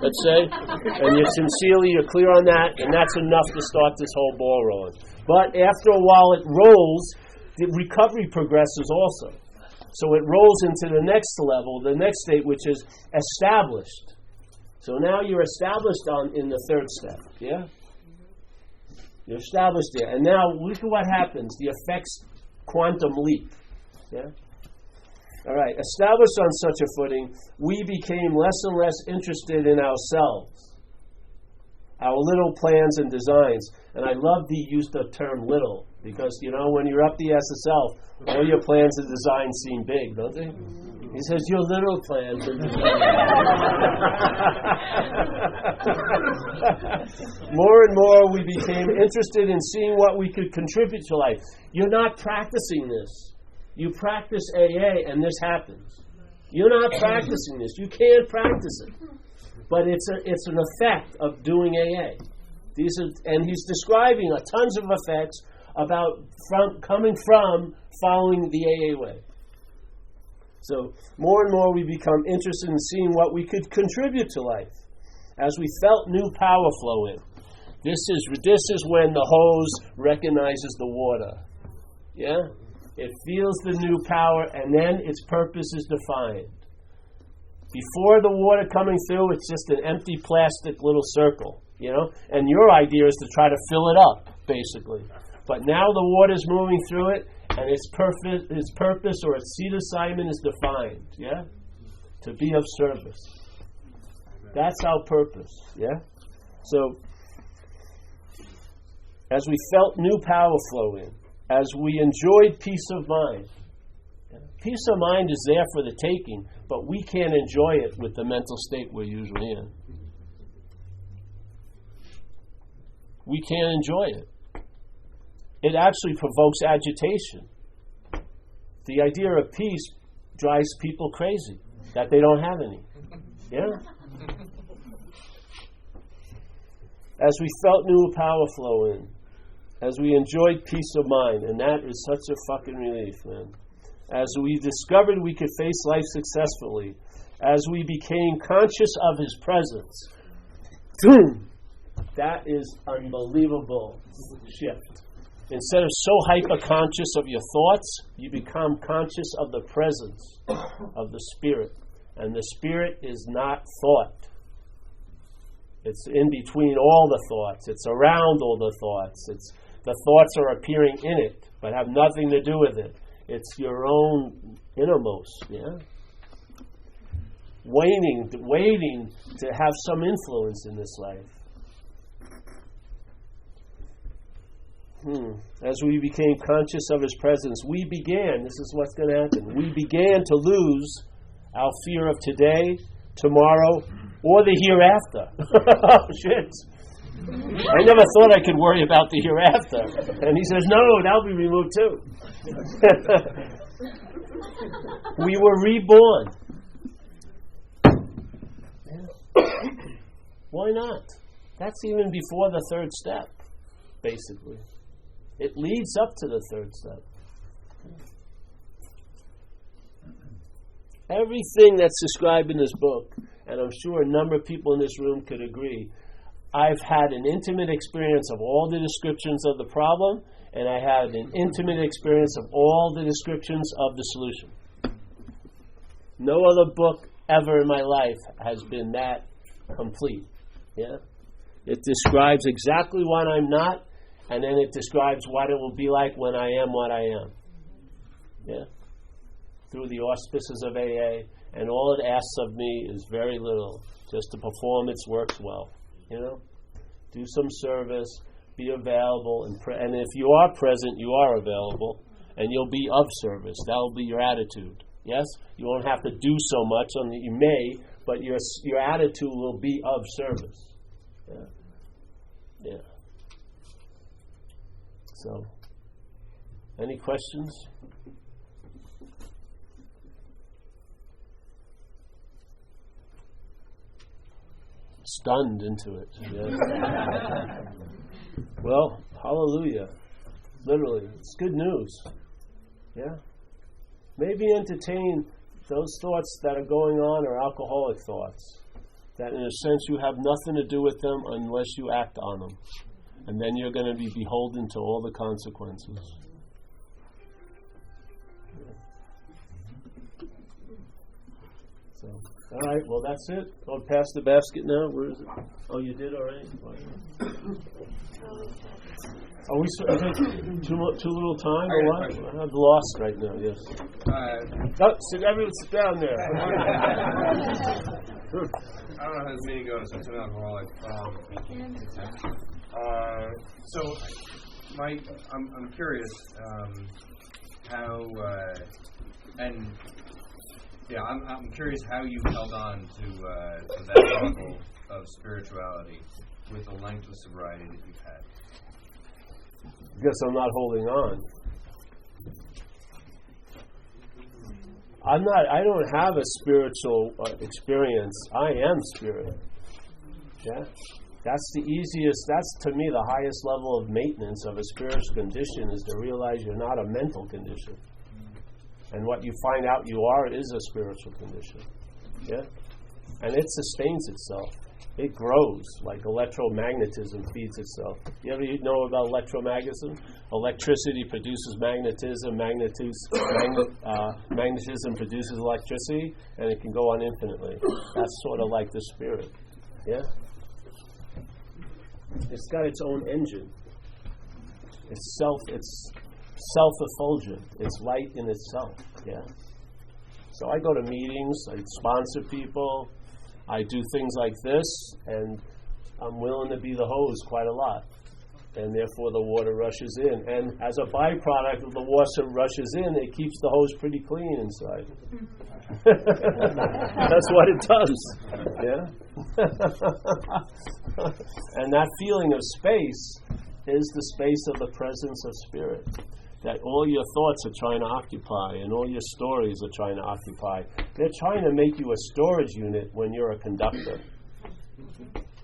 let's say, and you're clear on that, and that's enough to start this whole ball rolling. But after a while it rolls, the recovery progresses also. So it rolls into the next level, the next state, which is established. So now you're established in the third step, yeah? You're established there. And now look at what happens. The effects quantum leap, yeah? All right, established on such a footing, we became less and less interested in ourselves, our little plans and designs. And I love the use of the term little, because, when you're up the SSL, all your plans and designs seem big, don't they? He says, your little plans and designs. More and more we became interested in seeing what we could contribute to life. You're not practicing this. You practice AA and this happens. You're not practicing this. You can't practice it. But it's an effect of doing AA. And he's describing tons of effects coming from following the AA way. So more and more we become interested in seeing what we could contribute to life as we felt new power flow in. This is when the hose recognizes the water. Yeah? It feels the new power, and then its purpose is defined. Before the water coming through, it's just an empty plastic little circle, and your idea is to try to fill it up, basically. But now the water's moving through it, and its purpose or its seed assignment is defined, yeah? To be of service. That's our purpose, yeah? So, as we felt new power flow in, as we enjoyed peace of mind. Peace of mind is there for the taking, but we can't enjoy it with the mental state we're usually in. We can't enjoy it. It actually provokes agitation. The idea of peace drives people crazy, that they don't have any. Yeah? As we felt new power flow in, as we enjoyed peace of mind, and that is such a fucking relief, man. As we discovered we could face life successfully, as we became conscious of His presence, that is unbelievable shift. Instead of so hyper-conscious of your thoughts, you become conscious of the presence of the Spirit. And the Spirit is not thought. It's in between all the thoughts. It's around all the thoughts. The thoughts are appearing in it, but have nothing to do with it. It's your own innermost, yeah? Waiting to have some influence in this life. As we became conscious of His presence, this is what's going to happen, we began to lose our fear of today, tomorrow, or the hereafter. Oh, shit. I never thought I could worry about the hereafter. And he says, no, that'll be removed too. We were reborn. Why not? That's even before the third step, basically. It leads up to the third step. Everything that's described in this book, and I'm sure a number of people in this room could agree, I've had an intimate experience of all the descriptions of the problem, and I had an intimate experience of all the descriptions of the solution. No other book ever in my life has been that complete. Yeah? It describes exactly what I'm not, and then it describes what it will be like when I am what I am. Yeah? Through the auspices of AA, and all it asks of me is very little, just to perform its works well. Do some service, be available, and if you are present, you are available, and you'll be of service. That will be your attitude. Yes, you won't have to do so much. You may, but your attitude will be of service. Yeah. So, any questions? stunned into it. Yes. Well, hallelujah. Literally, it's good news. Yeah. Maybe entertain those thoughts that are going on are alcoholic thoughts. That in a sense you have nothing to do with them unless you act on them. And then you're going to be beholden to all the consequences. So, all right, well that's it. I'll pass the basket now. Where is it? Oh, you did already? Are we too little time or what? I'm lost right now, yes. Everyone sit down there. I don't know how this meeting goes. I'm an alcoholic. I'm curious I'm curious how you held on to that level of spirituality with the length of sobriety that you've had. Guess I'm not holding on. I don't have a spiritual experience. I am spirit. Yeah? That's the easiest, that's to me the highest level of maintenance of a spiritual condition is to realize you're not a mental condition. And what you find out you are is a spiritual condition. Yeah? And it sustains itself. It grows like electromagnetism feeds itself. You ever know about electromagnetism? Electricity produces magnetism, magnetism produces electricity, and it can go on infinitely. That's sort of like the spirit. Yeah? It's got its own engine. It's self-effulgent. It's light in itself. Yeah? So I go to meetings, I sponsor people, I do things like this, and I'm willing to be the hose quite a lot. And therefore the water rushes in. And as a byproduct of the water rushes in, it keeps the hose pretty clean inside. That's what it does. Yeah? And that feeling of space is the space of the presence of spirit. That all your thoughts are trying to occupy and all your stories are trying to occupy. They're trying to make you a storage unit when you're a conductor.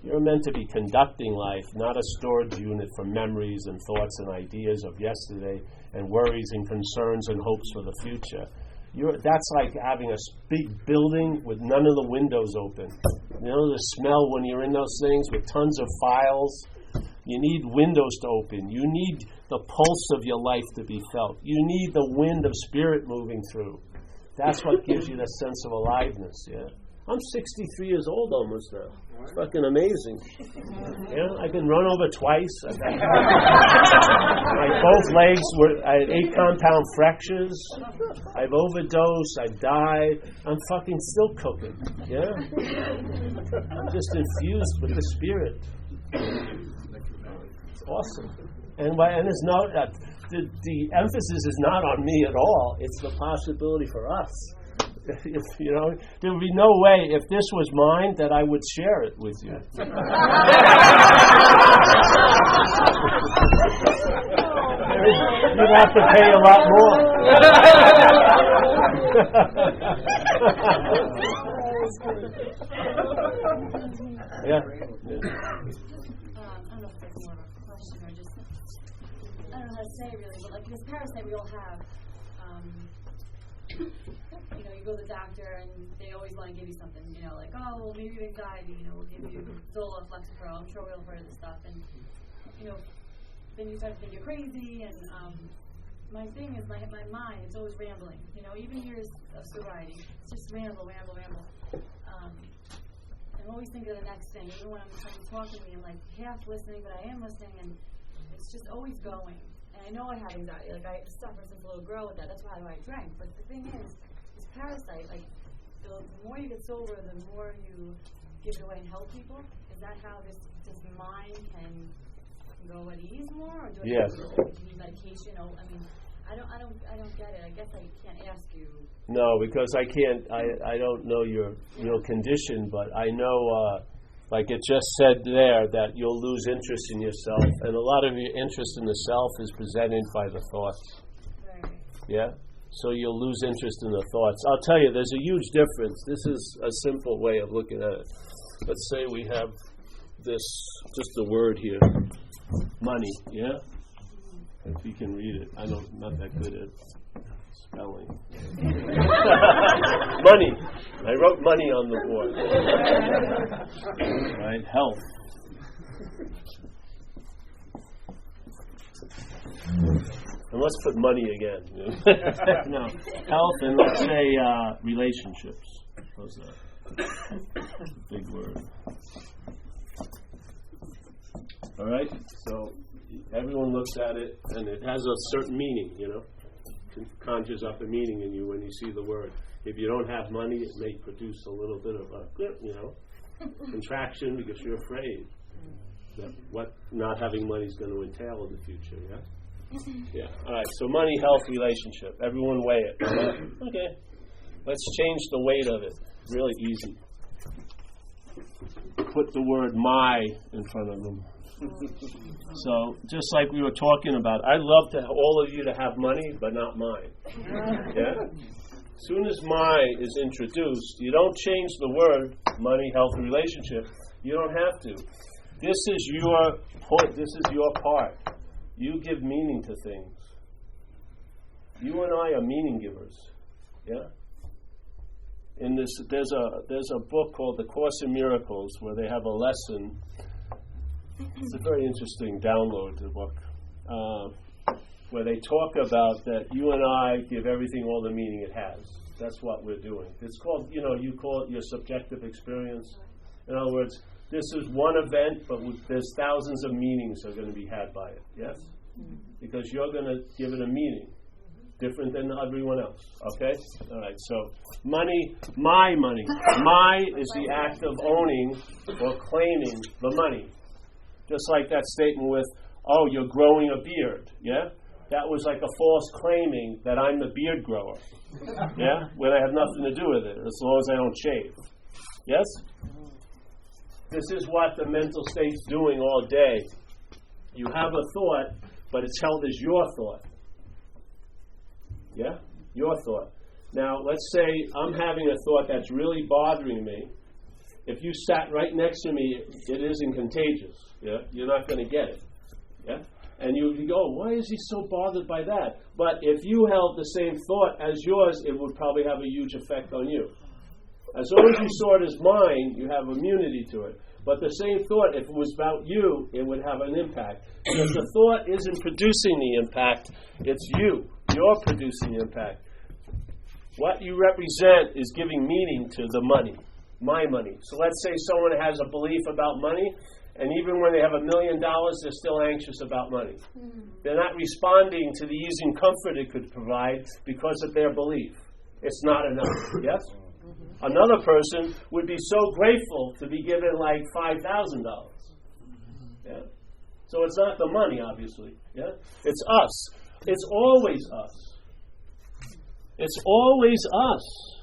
You're meant to be conducting life, not a storage unit for memories and thoughts and ideas of yesterday and worries and concerns and hopes for the future. That's like having a big building with none of the windows open. You know the smell when you're in those things with tons of files? You need windows to open. You need the pulse of your life to be felt. You need the wind of spirit moving through. That's what gives you the sense of aliveness. Yeah, I'm 63 years old almost now. It's fucking amazing. Yeah, I've been run over twice. Both legs I had 8 compound fractures. I've overdosed. I've died. I'm fucking still cooking. Yeah, I'm just infused with the spirit. It's awesome. And there's no the emphasis is not on me at all. It's the possibility for us. If, there would be no way if this was mine that I would share it with you. You'd have to pay a lot more. Yeah. I don't know if that's more of a question or just, I don't know how to say it really, but like this parasite we all have, you go to the doctor and they always want to give you something, like, oh, well, maybe you have anxiety, we'll give you Zola, Lexapro, I'm sure we all heard of this stuff, and, then you start to think you're crazy, and my thing is my mind, it's always rambling, even years of sobriety, it's just ramble. I'm always thinking of the next thing. Even when someone's talking to me, I'm like half listening, but I am listening, and it's just always going. And I know I have anxiety. Like I suffer since a little girl with that. That's why I drank. But the thing is, this parasite, like the more you get sober, the more you give it away and help people. Is that how this mind can go at ease more, or do I need medication? I don't get it. I guess I can't ask you. No, because I can't. I don't know your condition, but I know, like it just said there, that you'll lose interest in yourself, and a lot of your interest in the self is presented by the thoughts. Right. Yeah, So you'll lose interest in the thoughts. I'll tell you, there's a huge difference. This is a simple way of looking at it. Let's say we have this, just the word here, money, yeah? If you can read it. I'm not that good at spelling. Money. I wrote money on the board. Right? Health. And let's put money again. No. Health and let's say relationships. How's that? Big word. All right? So everyone looks at it and it has a certain meaning, conjures up a meaning in you when you see the word. If you don't have money, it may produce a little bit of a, contraction because you're afraid that what not having money is going to entail in the future, yeah? Yeah. All right, so money, health, relationship. Everyone weigh it. Okay. Let's change the weight of it. Really easy. Put the word my in front of them. So, just like we were talking about, I'd love to all of you to have money, but not mine. Yeah? As soon as my is introduced, you don't change the word money, health, and relationship. You don't have to. This is your point. This is your part. You give meaning to things. You and I are meaning givers. Yeah? In this, there's a book called The Course in Miracles where they have a lesson. It's a very interesting download to the book, where they talk about that you and I give everything all the meaning it has. That's what we're doing. It's called, you call it your subjective experience. In other words, this is one event, but there's thousands of meanings that are going to be had by it. Yes? Because you're going to give it a meaning different than everyone else. Okay? All right. So money, my money. My is the act of owning or claiming the money. Just like that statement with, oh, you're growing a beard. Yeah? That was like a false claiming that I'm the beard grower. Yeah? When I have nothing to do with it, as long as I don't shave. Yes? This is what the mental state's doing all day. You have a thought, but it's held as your thought. Yeah? Your thought. Now, let's say I'm having a thought that's really bothering me. If you sat right next to me, it isn't contagious. Yeah? You're not going to get it. Yeah? And you go, why is he so bothered by that? But if you held the same thought as yours, it would probably have a huge effect on you. As long as you saw it as mine, you have immunity to it. But the same thought, if it was about you, it would have an impact. Because the thought isn't producing the impact, it's you. You're producing the impact. What you represent is giving meaning to the money, my money. So let's say someone has a belief about money, and even when they have $1 million, they're still anxious about money. They're not responding to the ease and comfort it could provide because of their belief. It's not enough. Yes? Another person would be so grateful to be given like $5,000. Yeah? So it's not the money, obviously. Yeah? It's us. It's always us. It's always us.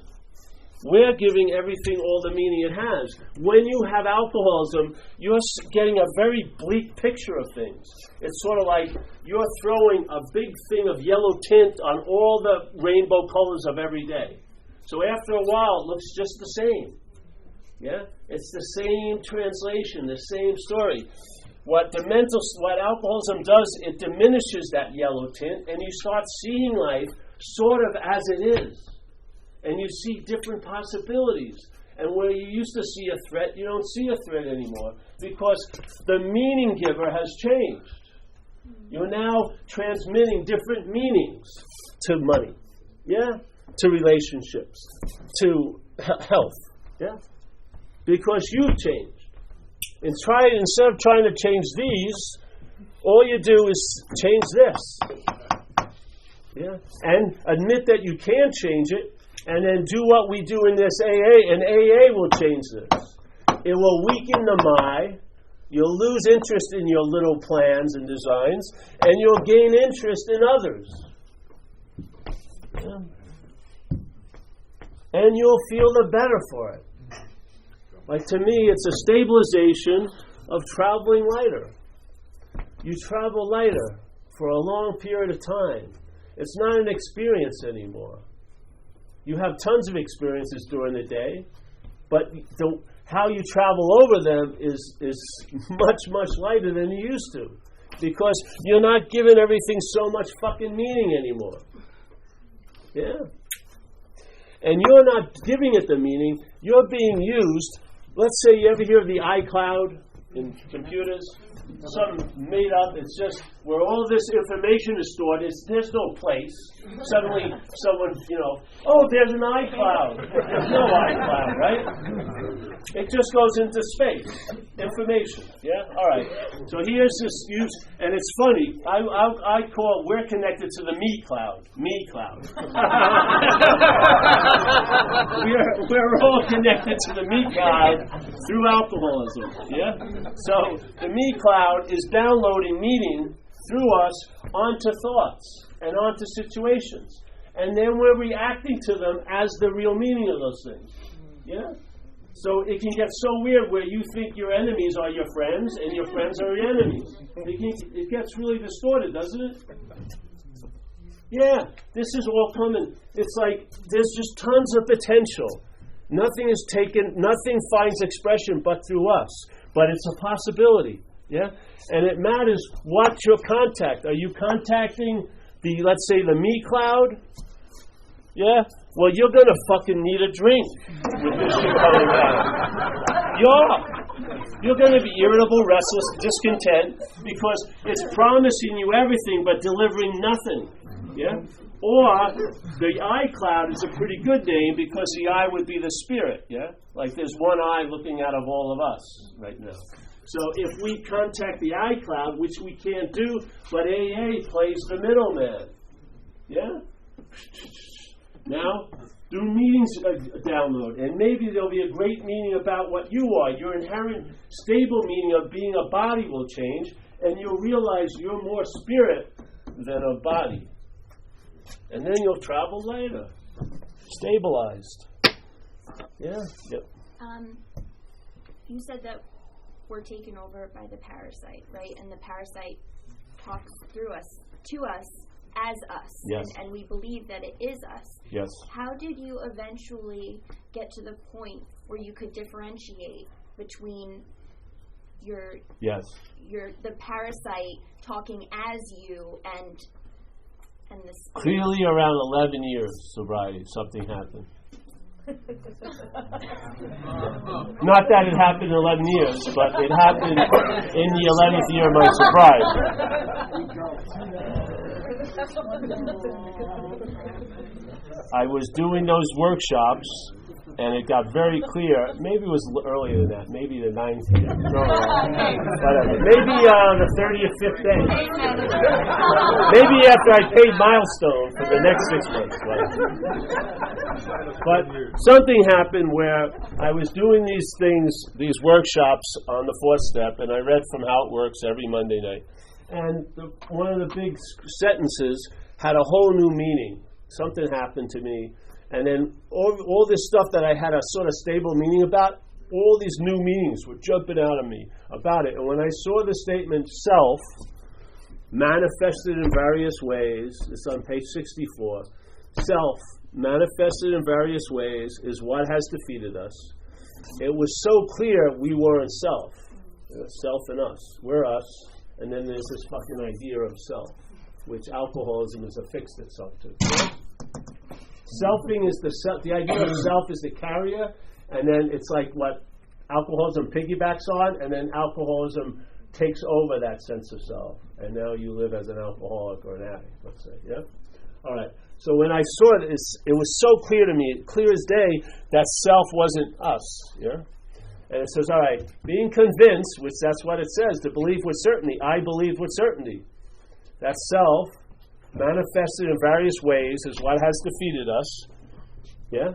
We're giving everything all the meaning it has. When you have alcoholism, you're getting a very bleak picture of things. It's sort of like you're throwing a big thing of yellow tint on all the rainbow colors of every day. So after a while, it looks just the same. Yeah? It's the same translation, the same story. What alcoholism does, it diminishes that yellow tint, and you start seeing life sort of as it is. And you see different possibilities. And where you used to see a threat, you don't see a threat anymore. Because the meaning giver has changed. You're now transmitting different meanings to money. Yeah? To relationships. To health. Yeah? Because you've changed. Instead of trying to change these, all you do is change this. Yeah? And admit that you can change it. And then do what we do in this AA, and AA will change this. It will weaken the my, you'll lose interest in your little plans and designs, and you'll gain interest in others. Yeah. And you'll feel the better for it. Like to me, it's a stabilization of traveling lighter. You travel lighter for a long period of time. It's not an experience anymore. You have tons of experiences during the day, but how you travel over them is much, much lighter than you used to. Because you're not giving everything so much fucking meaning anymore. Yeah. And you're not giving it the meaning, you're being used. Let's say you ever hear of the iCloud in computers? Something made up, it's just where all this information is stored, there's no place. Suddenly someone, oh, there's an iCloud. There's no iCloud, right? It just goes into space. Information, yeah? All right. So here's this use, and it's funny, I call, we're connected to the me cloud. Me cloud. we're all connected to the me cloud through alcoholism, yeah? So the me cloud is downloading meaning through us onto thoughts and onto situations. And then we're reacting to them as the real meaning of those things. Yeah? So it can get so weird where you think your enemies are your friends and your friends are your enemies. It gets really distorted, doesn't it? Yeah, this is all coming. It's like there's just tons of potential. Nothing is taken, nothing finds expression but through us. But it's a possibility. Yeah? And it matters what your contact. Are you contacting let's say the me cloud? Yeah? Well, you're going to fucking need a drink with this shit coming down. You're going to be irritable, restless, discontent, because it's promising you everything but delivering nothing. Yeah? Or the iCloud is a pretty good name because the I would be the spirit. Yeah? Like there's one eye looking out of all of us right now. So if we contact the iCloud, which we can't do, but AA plays the middleman. Yeah? Now, do meanings download, and maybe there'll be a great meaning about what you are. Your inherent stable meaning of being a body will change, and you'll realize you're more spirit than a body. And then you'll travel later. Stabilized. Yeah? Yep. You said that we're taken over by the parasite, right? And the parasite talks through us, to us, as us. Yes. And we believe that it is us. Yes. How did you eventually get to the point where you could differentiate between the parasite talking as you and this? Clearly around 11 years sobriety, something happened. Not that it happened in 11 years, but it happened in the 11th year of my sobriety. I was doing those workshops, and it got very clear. Maybe it was earlier than that. Maybe the 9th year. Whatever. Maybe the 35th day. Maybe after I paid Milestone for the next 6 months. But something happened where I was doing these things, these workshops on the 4th step, and I read from How It Works every Monday night. And one of the big sentences had a whole new meaning. Something happened to me. And then all this stuff that I had a sort of stable meaning about, all these new meanings were jumping out of me about it. And when I saw the statement self manifested in various ways, it's on page 64, self manifested in various ways is what has defeated us. It was so clear we weren't self. Self and us. We're us. And then there's this fucking idea of self, which alcoholism has affixed itself to. Selfing is the idea of self is the carrier, and then it's like what alcoholism piggybacks on, and then alcoholism takes over that sense of self, and now you live as an alcoholic or an addict, let's say, yeah? All right, so when I saw this, it was so clear to me, clear as day, that self wasn't us, yeah? And it says, all right, being convinced, which that's what it says, to believe with certainty, I believe with certainty. That self, manifested in various ways, is what has defeated us. Yeah?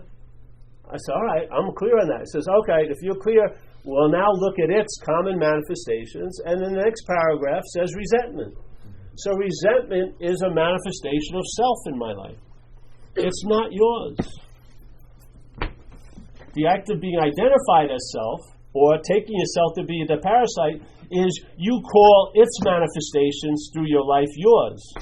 I said, all right, I'm clear on that. It says, okay, if you're clear, well, now look at its common manifestations. And then the next paragraph says resentment. So resentment is a manifestation of self in my life. It's not yours. The act of being identified as self, or taking yourself to be the parasite, is you call its manifestations through your life yours.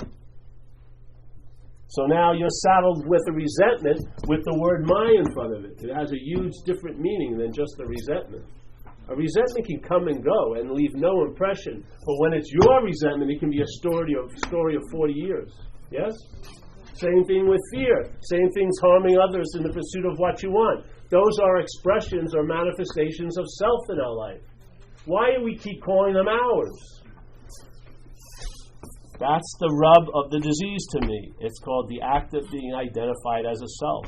So now you're saddled with a resentment with the word my in front of it. It has a huge different meaning than just a resentment. A resentment can come and go and leave no impression. But when it's your resentment, it can be a story of 40 years. Yes? Same thing with fear. Same things harming others in the pursuit of what you want. Those are expressions or manifestations of self in our life. Why do we keep calling them ours? That's the rub of the disease to me. It's called the act of being identified as a self.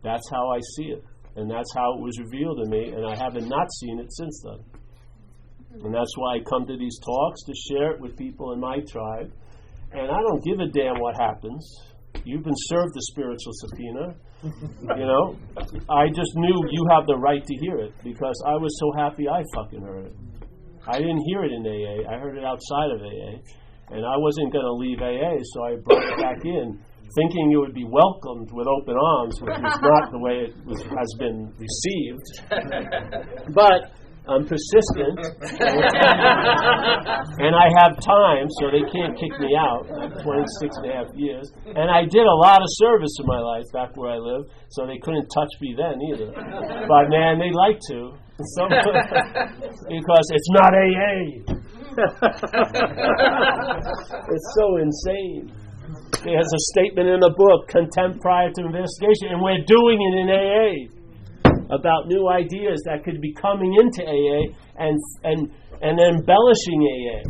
That's how I see it. And that's how it was revealed to me, and I haven't not seen it since then. And that's why I come to these talks, to share it with people in my tribe. And I don't give a damn what happens. You've been served the spiritual subpoena. I just knew you have the right to hear it, because I was so happy I fucking heard it. I didn't hear it in AA. I heard it outside of AA. And I wasn't going to leave AA, so I brought it back in, thinking it would be welcomed with open arms, which is not the way it has been received. But I'm persistent, and I have time, so they can't kick me out. 26 and a half years. And I did a lot of service in my life back where I lived, so they couldn't touch me then either. But man, they like to. Because it's not AA. It's so insane. There's a statement in the book, Contempt Prior to Investigation, and we're doing it in AA about new ideas that could be coming into AA and embellishing AA.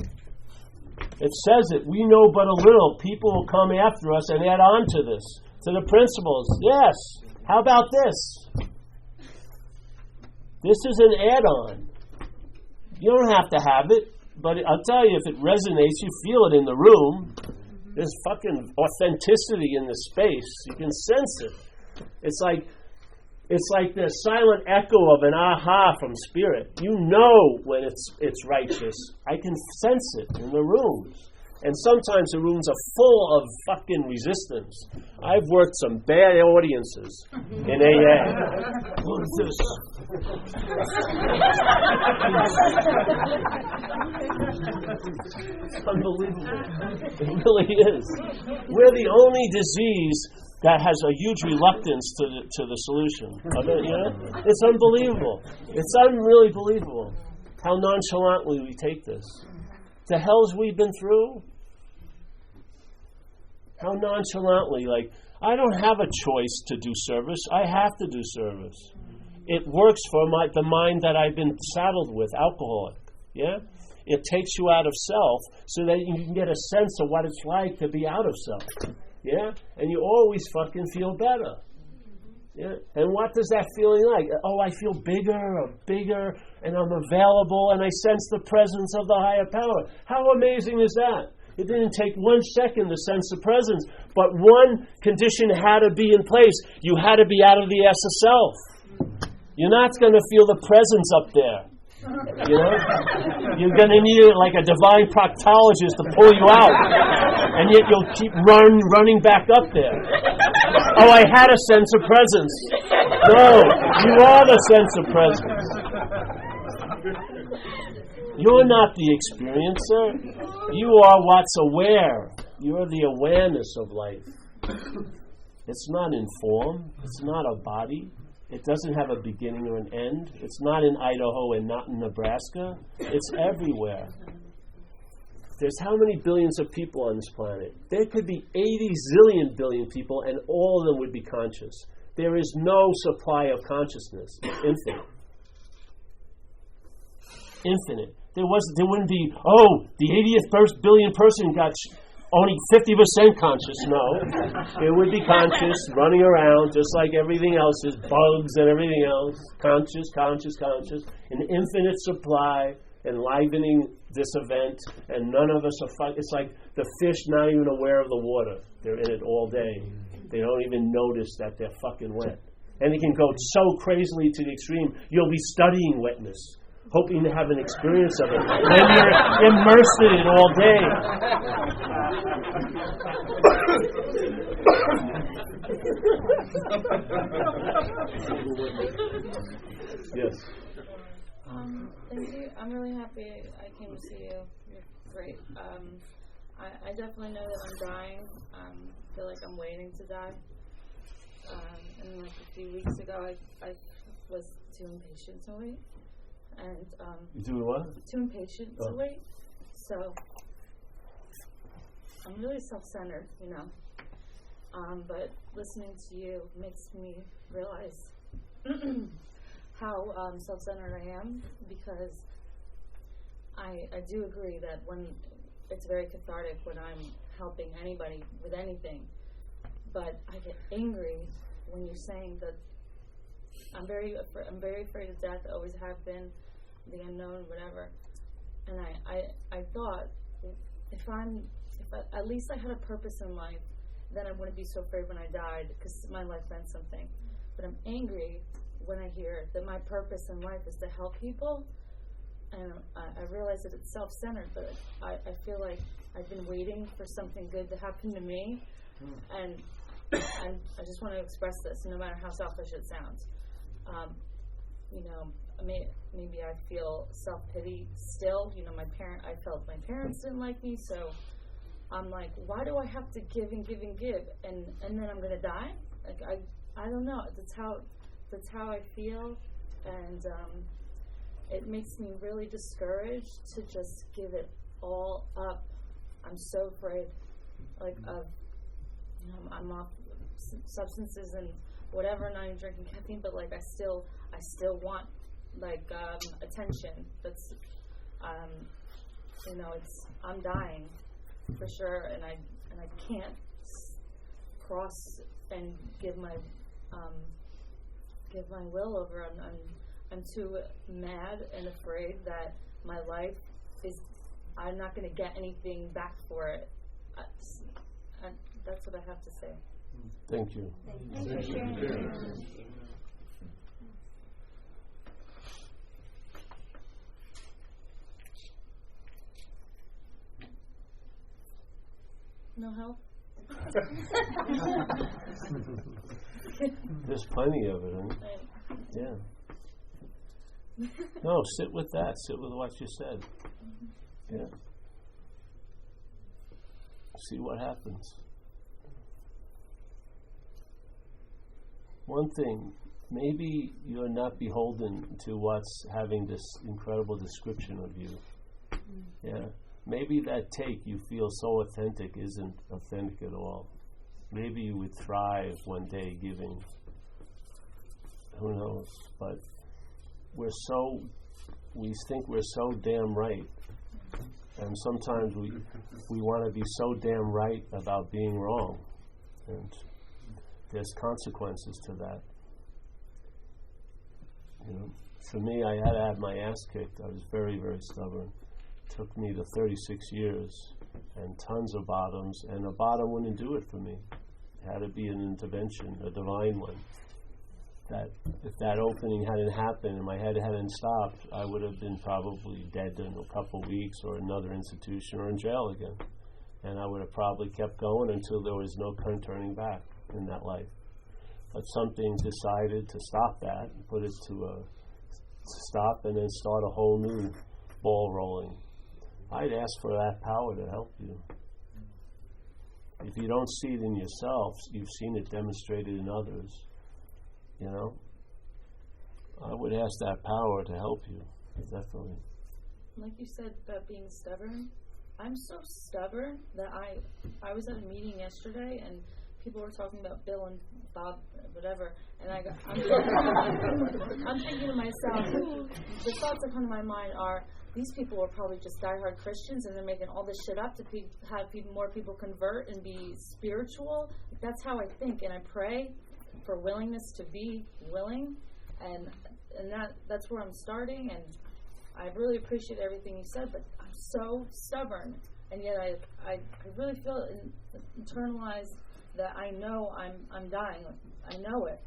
It says it. We know but a little. People will come after us and add on to this, to the principles. Yes. How about this? This is an add-on. You don't have to have it, but I'll tell you, if it resonates, you feel it in the room. There's fucking authenticity in the space. You can sense it. It's like the silent echo of an aha from spirit. You know when it's righteous. I can sense it in the rooms. And sometimes the rooms are full of fucking resistance. I've worked some bad audiences in AA. What is this? It's unbelievable. It really is. We're the only disease that has a huge reluctance to the solution. It's unbelievable. It's unreally believable how nonchalantly we take this. The hells we've been through. How nonchalantly, I don't have a choice to do service. I have to do service. It works for the mind that I've been saddled with, alcoholic. Yeah? It takes you out of self so that you can get a sense of what it's like to be out of self. Yeah? And you always fucking feel better. Yeah? And what does that feeling like? Oh, I feel bigger, and I'm available, and I sense the presence of the higher power. How amazing is that? It didn't take 1 second to sense the presence, but one condition had to be in place. You had to be out of the S of self. You're not going to feel the presence up there. You're going to need it like a divine proctologist to pull you out, and yet you'll keep running back up there. Oh, I had a sense of presence. No, you are the sense of presence. You're not the experiencer. You are what's aware. You're the awareness of life. It's not in form. It's not a body. It doesn't have a beginning or an end. It's not in Idaho and not in Nebraska. It's everywhere. There's how many billions of people on this planet? There could be 80 zillion billion people, and all of them would be conscious. There is no supply of consciousness. It's infinite. Infinite. There wouldn't be, the 80th billion person got only 50% conscious. No. It would be conscious, running around, just like everything else is, bugs and everything else. Conscious. An infinite supply, enlivening this event, and none of us are it's like the fish not even aware of the water. They're in it all day. They don't even notice that they're fucking wet. And it can go so crazily to the extreme, you'll be studying wetness, hoping to have an experience of it. And you're immersed in it all day. Yes. Thank you. I'm really happy I came to see you. You're great. I definitely know that I'm dying. I feel like I'm waiting to die. And like a few weeks ago, I was too impatient to wait. And You do what? too impatient to wait. So I'm really self-centered, you know. But listening to you makes me realize how self-centered I am, because I do agree that when it's very cathartic when I'm helping anybody with anything, but I get angry when you're saying that I'm very afraid of death, always have been, the unknown, whatever. And I thought if at least I had a purpose in life, then I wouldn't be so afraid when I died, because my life meant something. But I'm angry when I hear that my purpose in life is to help people, and I realize that it's self-centered, but I feel like I've been waiting for something good to happen to me, and I just want to express this, no matter how selfish it sounds. You know, maybe I feel self-pity still. You know, I felt my parents didn't like me, so I'm like, why do I have to give and give and give, and then I'm gonna die? Like I don't know. That's how I feel, and it makes me really discouraged to just give it all up. I'm so afraid, like of, you know, I'm off substances and whatever, not even drinking caffeine, but like I still want like attention. That's you know, I'm dying for sure, and I can't cross and give my will over. I'm too mad and afraid that my life I'm not going to get anything back for it. That's what I have to say. Thank you. Thank you for sharing. No help? There's plenty of it, huh? Yeah. No, sit with that. Sit with what you said. Yeah. See what happens. One thing, maybe you're not beholden to what's having this incredible description of you. Yeah. Maybe that take you feel so authentic isn't authentic at all. Maybe you would thrive one day giving. Who knows? But we think we're so damn right. And sometimes we want to be so damn right about being wrong. And there's consequences to that. You know, for me, I had to have my ass kicked. I was very, very stubborn. It took me to 36 years and tons of bottoms, and a bottom wouldn't do it for me. It had to be an intervention, a divine one. That if that opening hadn't happened and my head hadn't stopped, I would have been probably dead in a couple of weeks, or another institution, or in jail again. And I would have probably kept going until there was no turning back in that life. But something decided to stop that, and put it to a stop, and then start a whole new ball rolling. I'd ask for that power to help you. If you don't see it in yourself, you've seen it demonstrated in others. You know, I would ask that power to help you, definitely. Like you said about being stubborn, I'm so stubborn that I was at a meeting yesterday and people were talking about Bill and Bob, whatever, and I'm thinking to myself, the thoughts that come to my mind are, these people are probably just diehard Christians and they're making all this shit up to have more people convert and be spiritual. That's how I think, and I pray for willingness to be willing, and that's where I'm starting, and I really appreciate everything you said, but I'm so stubborn, and yet I really feel internalized that I know I'm dying. I know it.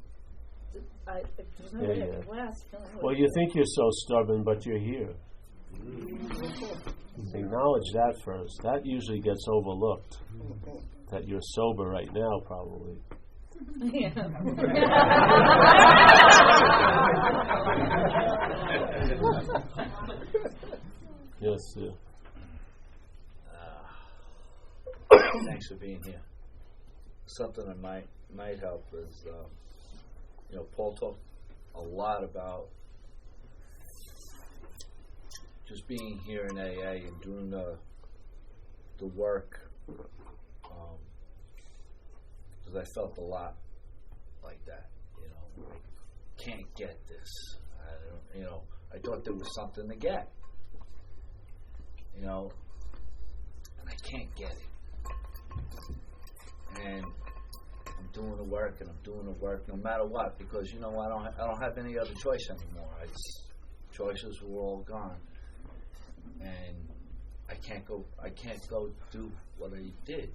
There's no way I could last. Well, you think you're so stubborn, but you're here. Acknowledge that first. That usually gets overlooked. That you're sober right now, probably. Yeah. Yes, sir. Thanks for being here. Something that might help is, Paul talked a lot about just being here in AA and doing the work, because I felt a lot like that. I can't get this. I thought there was something to get. And I can't get it. And I'm doing the work, and I'm doing the work no matter what, because I don't have any other choice anymore. Choices were all gone, and I can't go do what I did.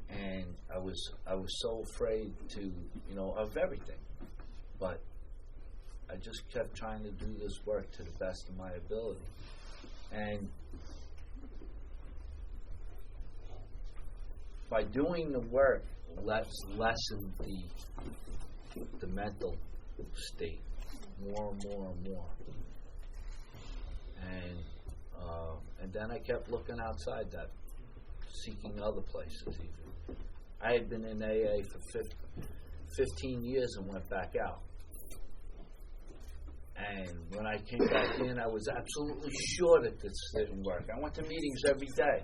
And I was so afraid to of everything, but I just kept trying to do this work to the best of my ability, and by doing the work, lessen the mental state more and more and more. And then I kept looking outside that, seeking other places even. I had been in AA for 15 years and went back out. And when I came back in, I was absolutely sure that this didn't work. I went to meetings every day.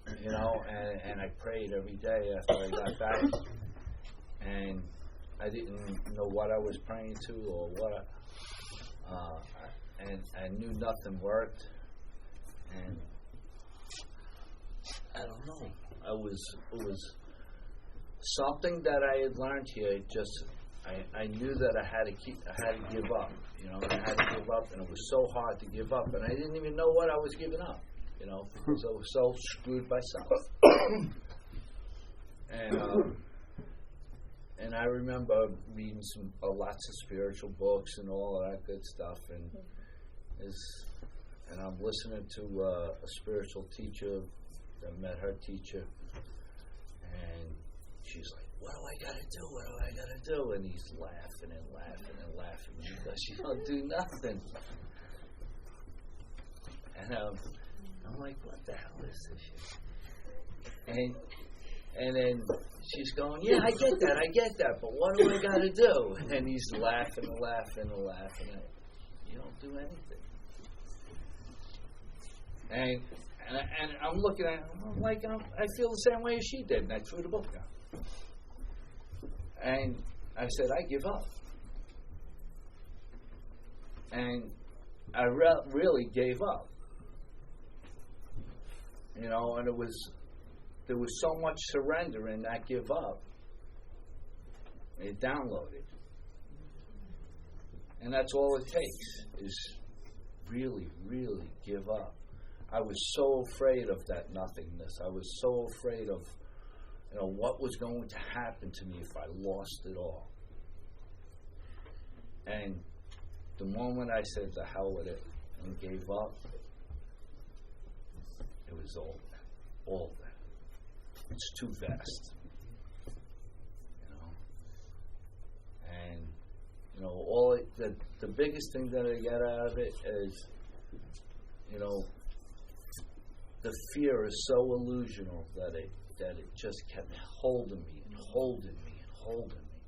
And I prayed every day after I got back. And I didn't know what I was praying to or what and I knew nothing worked. And I don't know. It was something that I had learned here. I knew that I had to give up. I had to give up, and it was so hard to give up, and I didn't even know what I was giving up. Because I was so screwed by something. And I remember reading lots of spiritual books and all of that good stuff, and I'm listening to a spiritual teacher that met her teacher, and she's like, "What do I gotta do? What do I gotta do?" And he's laughing and laughing and laughing because she don't do nothing. And I'm like, what the hell is this shit? And then she's going, yeah, I get that, but what do I got to do? And he's laughing and laughing and laughing. And you don't do anything. And I'm looking at it, I'm like, I feel the same way as she did, and I threw the book down. And I said, I give up. And I really gave up. And there was so much surrender in that give up. It downloaded. And that's all it takes, is really, really give up. I was so afraid of that nothingness. I was so afraid of, what was going to happen to me if I lost it all. And the moment I said to hell with it and gave up, it was all there. It's too vast. And the biggest thing that I get out of it is, the fear is so illusional that it just kept holding me and holding me and holding me.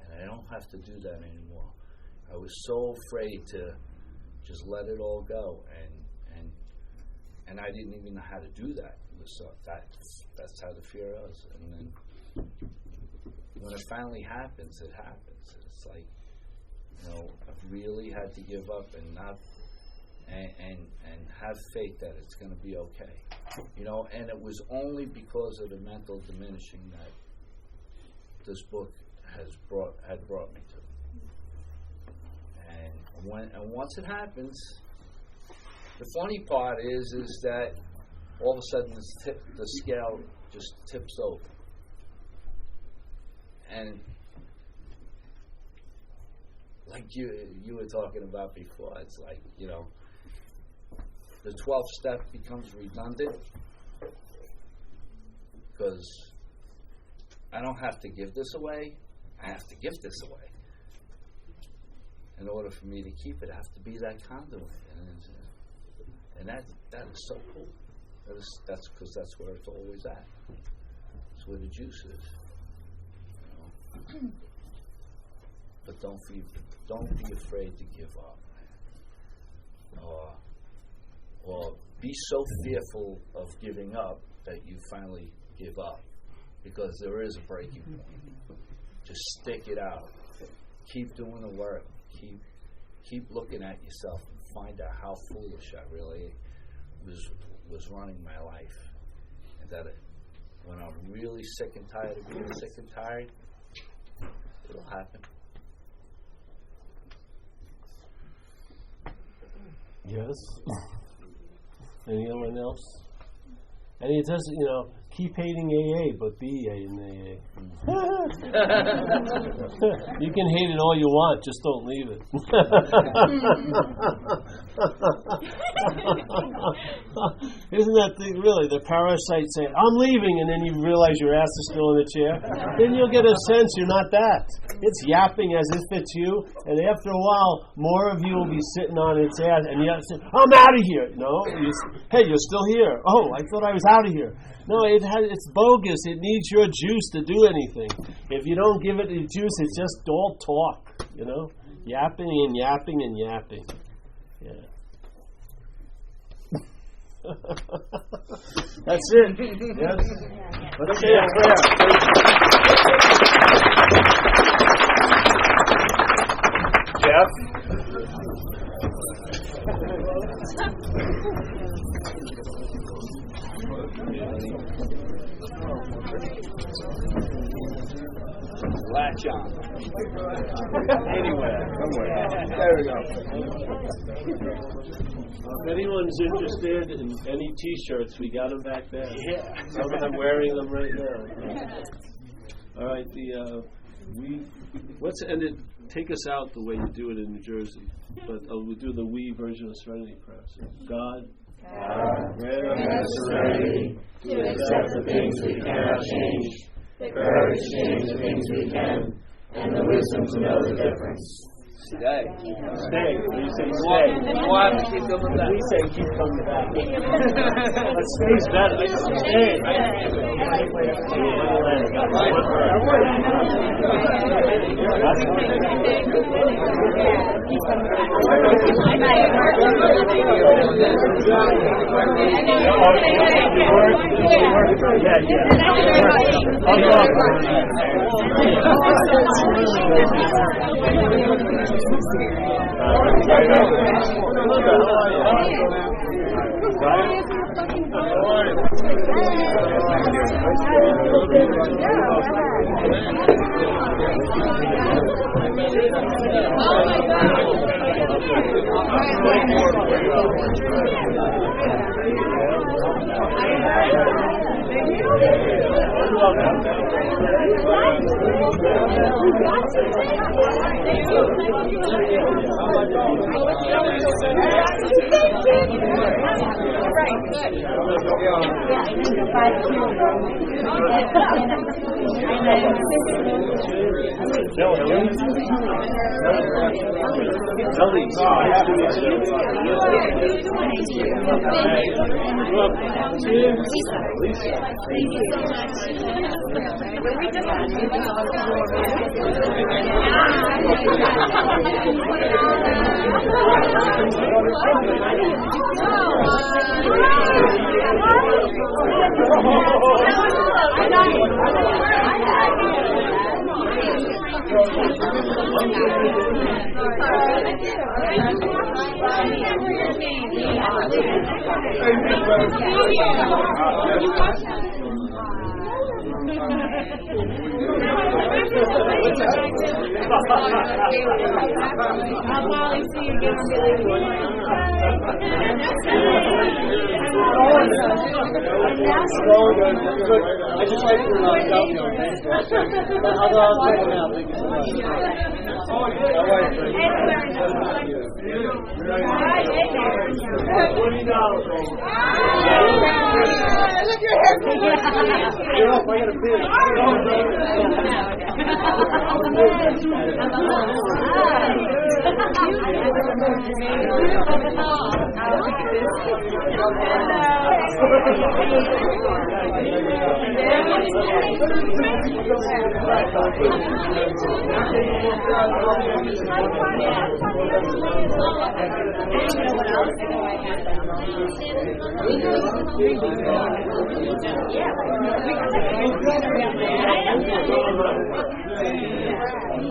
And I don't have to do that anymore. I was so afraid to just let it all go, and I didn't even know how to do that. So that's how the fear is. And then when it finally happens, it happens. It's like, I've really had to give up and not and have faith that it's going to be okay. And it was only because of the mental diminishing that this book had brought me to. And once it happens, the funny part is that all of a sudden the scale just tips over. And like you were talking about before, it's like, the 12th step becomes redundant because I don't have to give this away. I have to give this away. In order for me to keep it, I have to be that conduit. And that is so cool. That's because that's where it's always at. It's where the juice is. You know? But don't be afraid to give up. Or be so fearful of giving up that you finally give up, because there is a breaking point. Just stick it out. Keep doing the work. Keep looking at yourself and find out how foolish I really was running my life, and that when I'm really sick and tired of being sick and tired, it'll happen. Yes. Anyone else? And it doesn't, keep hating AA, but be in AA. You can hate it all you want, just don't leave it. Isn't that really the parasite saying, I'm leaving, and then you realize your ass is still in the chair? Then you'll get a sense you're not that. It's yapping as if it's you, and after a while, more of you will be sitting on its ass, and you have to say, I'm out of here. No, hey, you're still here. Oh, I thought I was out of here. No, it's bogus. It needs your juice to do anything. If you don't give it the juice, it's just all talk, yapping and yapping and yapping. Yeah. That's it. Yes. Let's say a prayer. Jeff. Latch on. Anywhere. Somewhere. There we go. If anyone's interested in any T-shirts, we got them back there. Yeah. Some of them wearing them right now. All right. Let's end it. Take us out the way you do it in New Jersey, but we'll do the we version of Serenity Prayer. So, God, grant us serenity to accept the things we cannot change, the courage to change the things we can, and the wisdom to know the difference. Stay. Stay. We say stay. Why do you keep coming back? We say keep coming back. But stay's better. Stay. I just like to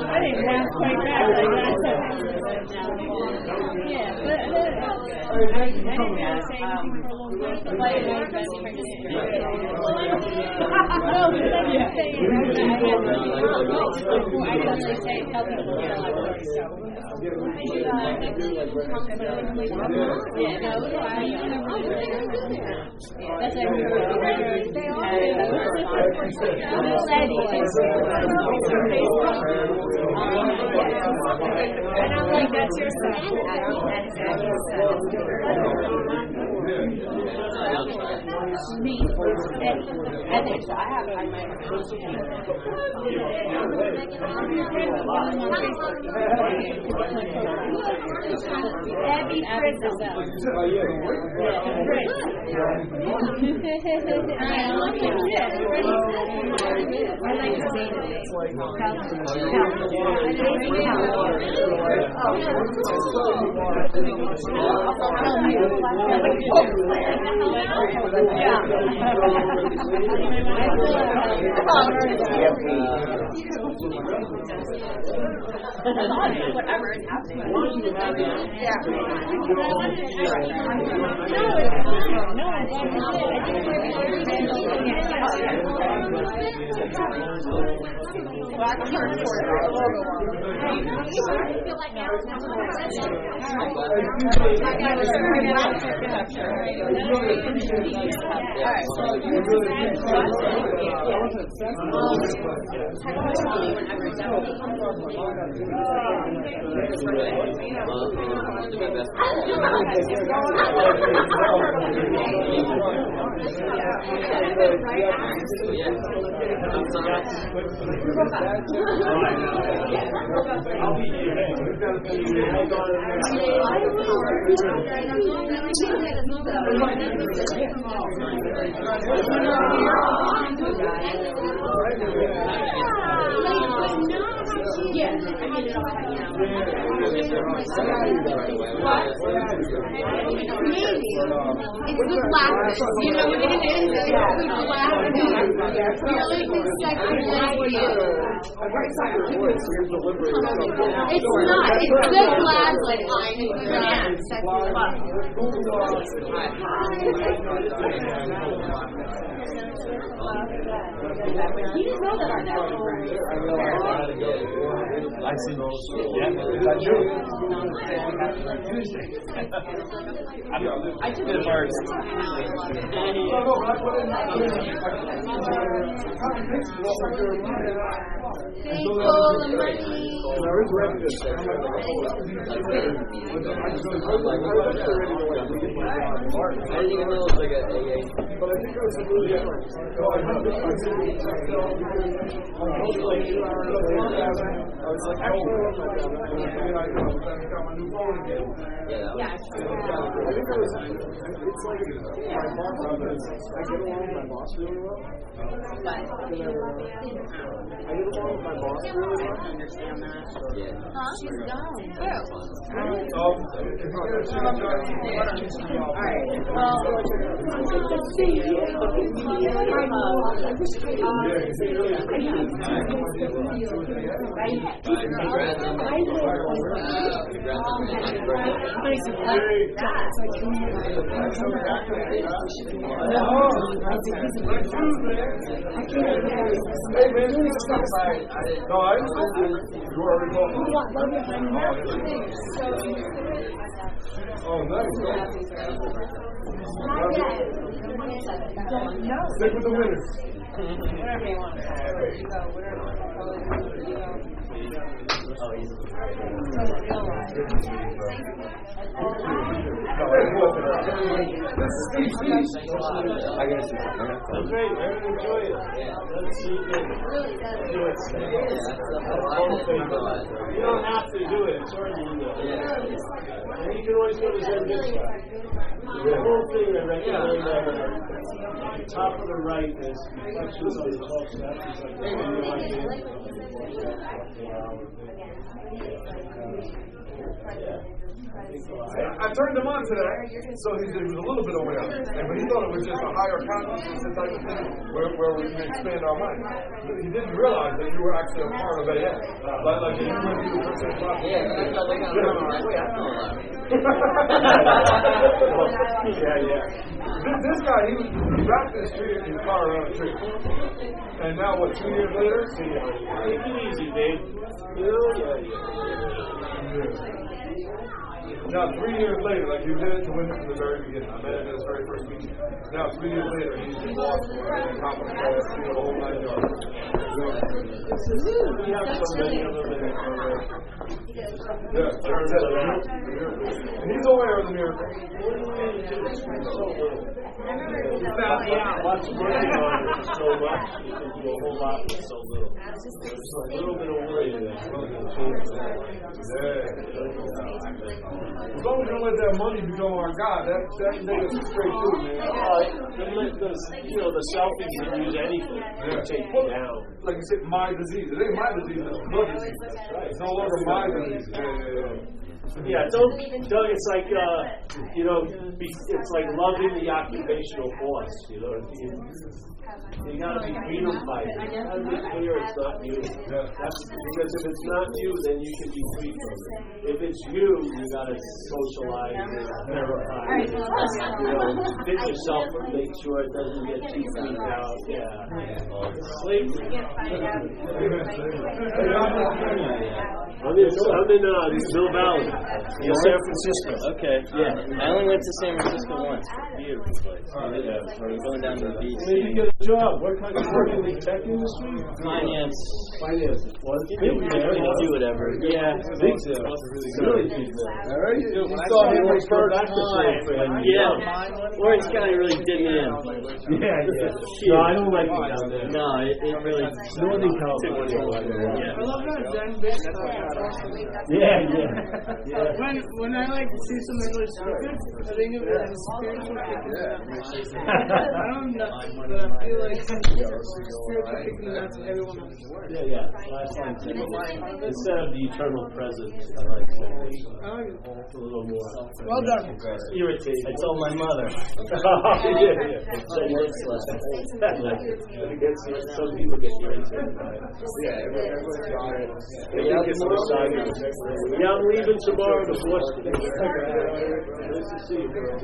I didn't laugh quite back. Yeah, but I didn't say anything for a long time. No, but I didn't say anything. I didn't really say tell people to get a lot of so. Yeah, no, that's like and I'm like, that's your son. That is your son. Me, I think so. I have it on my Abby Prism. I like to say whatever is happening. It's the blackness, you know what it is? It's the blackness. You're like second for you. It's not. It's the black, like, I'm You didn't know that our natural I see those. Yeah, that's true. I took it first. Stick with the winners. Whatever you want to call it. You go, whatever. I gotta see something. Great, enjoy it. Let's see you don't have to do it. It's already in there. And you can always always knew it was in this guy. The whole thing I recommend the top of the right is reflections on the 12 steps. It's like I turned him on to that, so he was a little bit aware. But he thought it was just a higher consciousness type of thing where we can expand our mind. But he didn't realize that you were actually a part of AA. Like you went through the first class. Yeah, I know a lot. This guy, he wrapped this tree in his car around a tree. And now, what, 2 years later? Take it easy, Dave. Now, 3 years later, like you did it to Wyndham from the very beginning. I met him at his very first meeting. Now, 3 years later, he's involved in top of the class, the whole 9 yards. We have so many of them in And he's aware of the miracle. What's working on it so much, you can do a whole lot with so little. Just a little bit of worry there. As long as you don't let that money become our God, that takes us straight through, man. The selfies that use anything to take you down. Like you said, my disease. It ain't my disease, it's blood disease. It's no longer my disease. Yeah, don't. It's like it's like loving the occupational boss. You gotta be freedom fighter. You gotta be clear it's not you. Because if it's not you, then you can be free from it. If it's you, you gotta socialize and verify. Fit yourself and make sure it doesn't get too freaked out. Slavery. I'm in Mill Valley, San Francisco. Okay, yeah. I only went to San Francisco once. Beautiful place. We're going down to the beach. Where did you get a job? What kind of work in the tech industry? Finance. Well, it's big there. Do whatever. Yeah. Big there. Really big there. All right. You saw him when first back to San Fran. Yeah. Orange County really did me in. No, I don't like it down there. No, it really. Northern California. Yeah. I love that Zen bitch. That's why I got awesome. When I see something really stupid, I think of it as a spiritual kick in the nuts. I don't know, but I feel like spiritual kick in the nuts and everyone else. Last line. Instead of the eternal presence, I like salvation. It's a little more. Well done. Irritating. I told my mother. So worthless. Some people get irritated by it. I'm leaving tomorrow to Boston. Nice to see you, girl.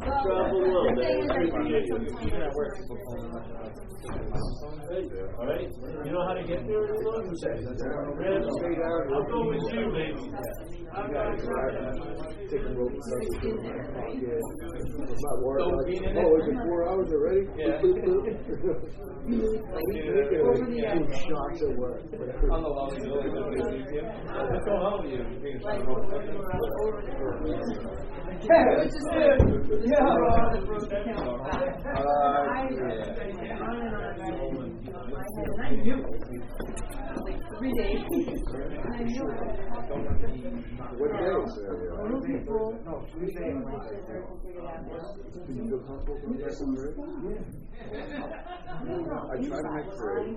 Travel well, man. Good to hear you. All right? You know how to get there? I'll go with you, baby. Taking rope and stuff. I'm not worried about it. Oh, is it 4 hours already? Yeah. Shots at work. On the long let's go home with you. Every day. What day is it? People. Do you feel comfortable doing that already? I try to make three.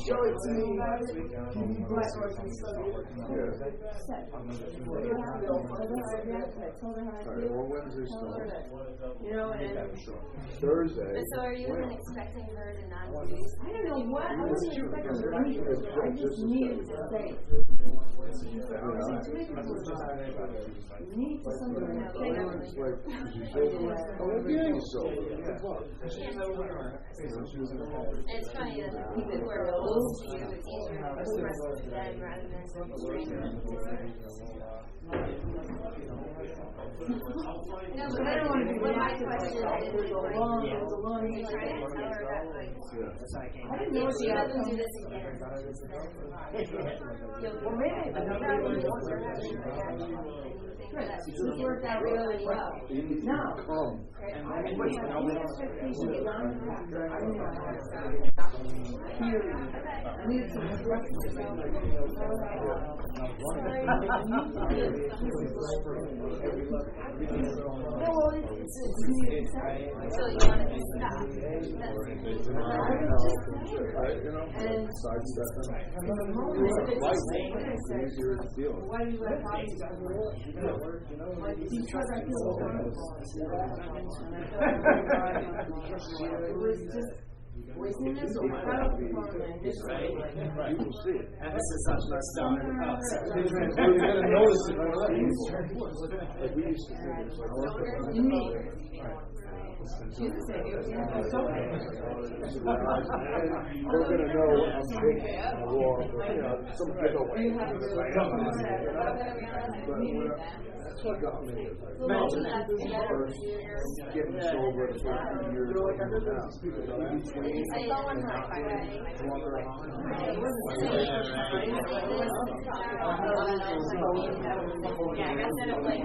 Show it to me. Thursday. So are you even expecting her to not do? I don't know what. I wasn't expecting her to do this. I just needed to say. You need to something to say. It's funny that the people who are close to you, it's easier to express to them rather than some stranger. No, but I don't want to be my question. It was a long, you try to tell her that, like, if she doesn't do this again, Well, maybe it's worked out really well. No. Wasn't this incredible performance? Right. You will see it. And this is such a star. You're going to notice it right away. Like we used to think it was like, you mean? She's the same. We're going to know I'm big in the war, some giveaway. That's what got me. Imagine that. Getting sober the first few years. I saw one time, by the yeah, I got set up like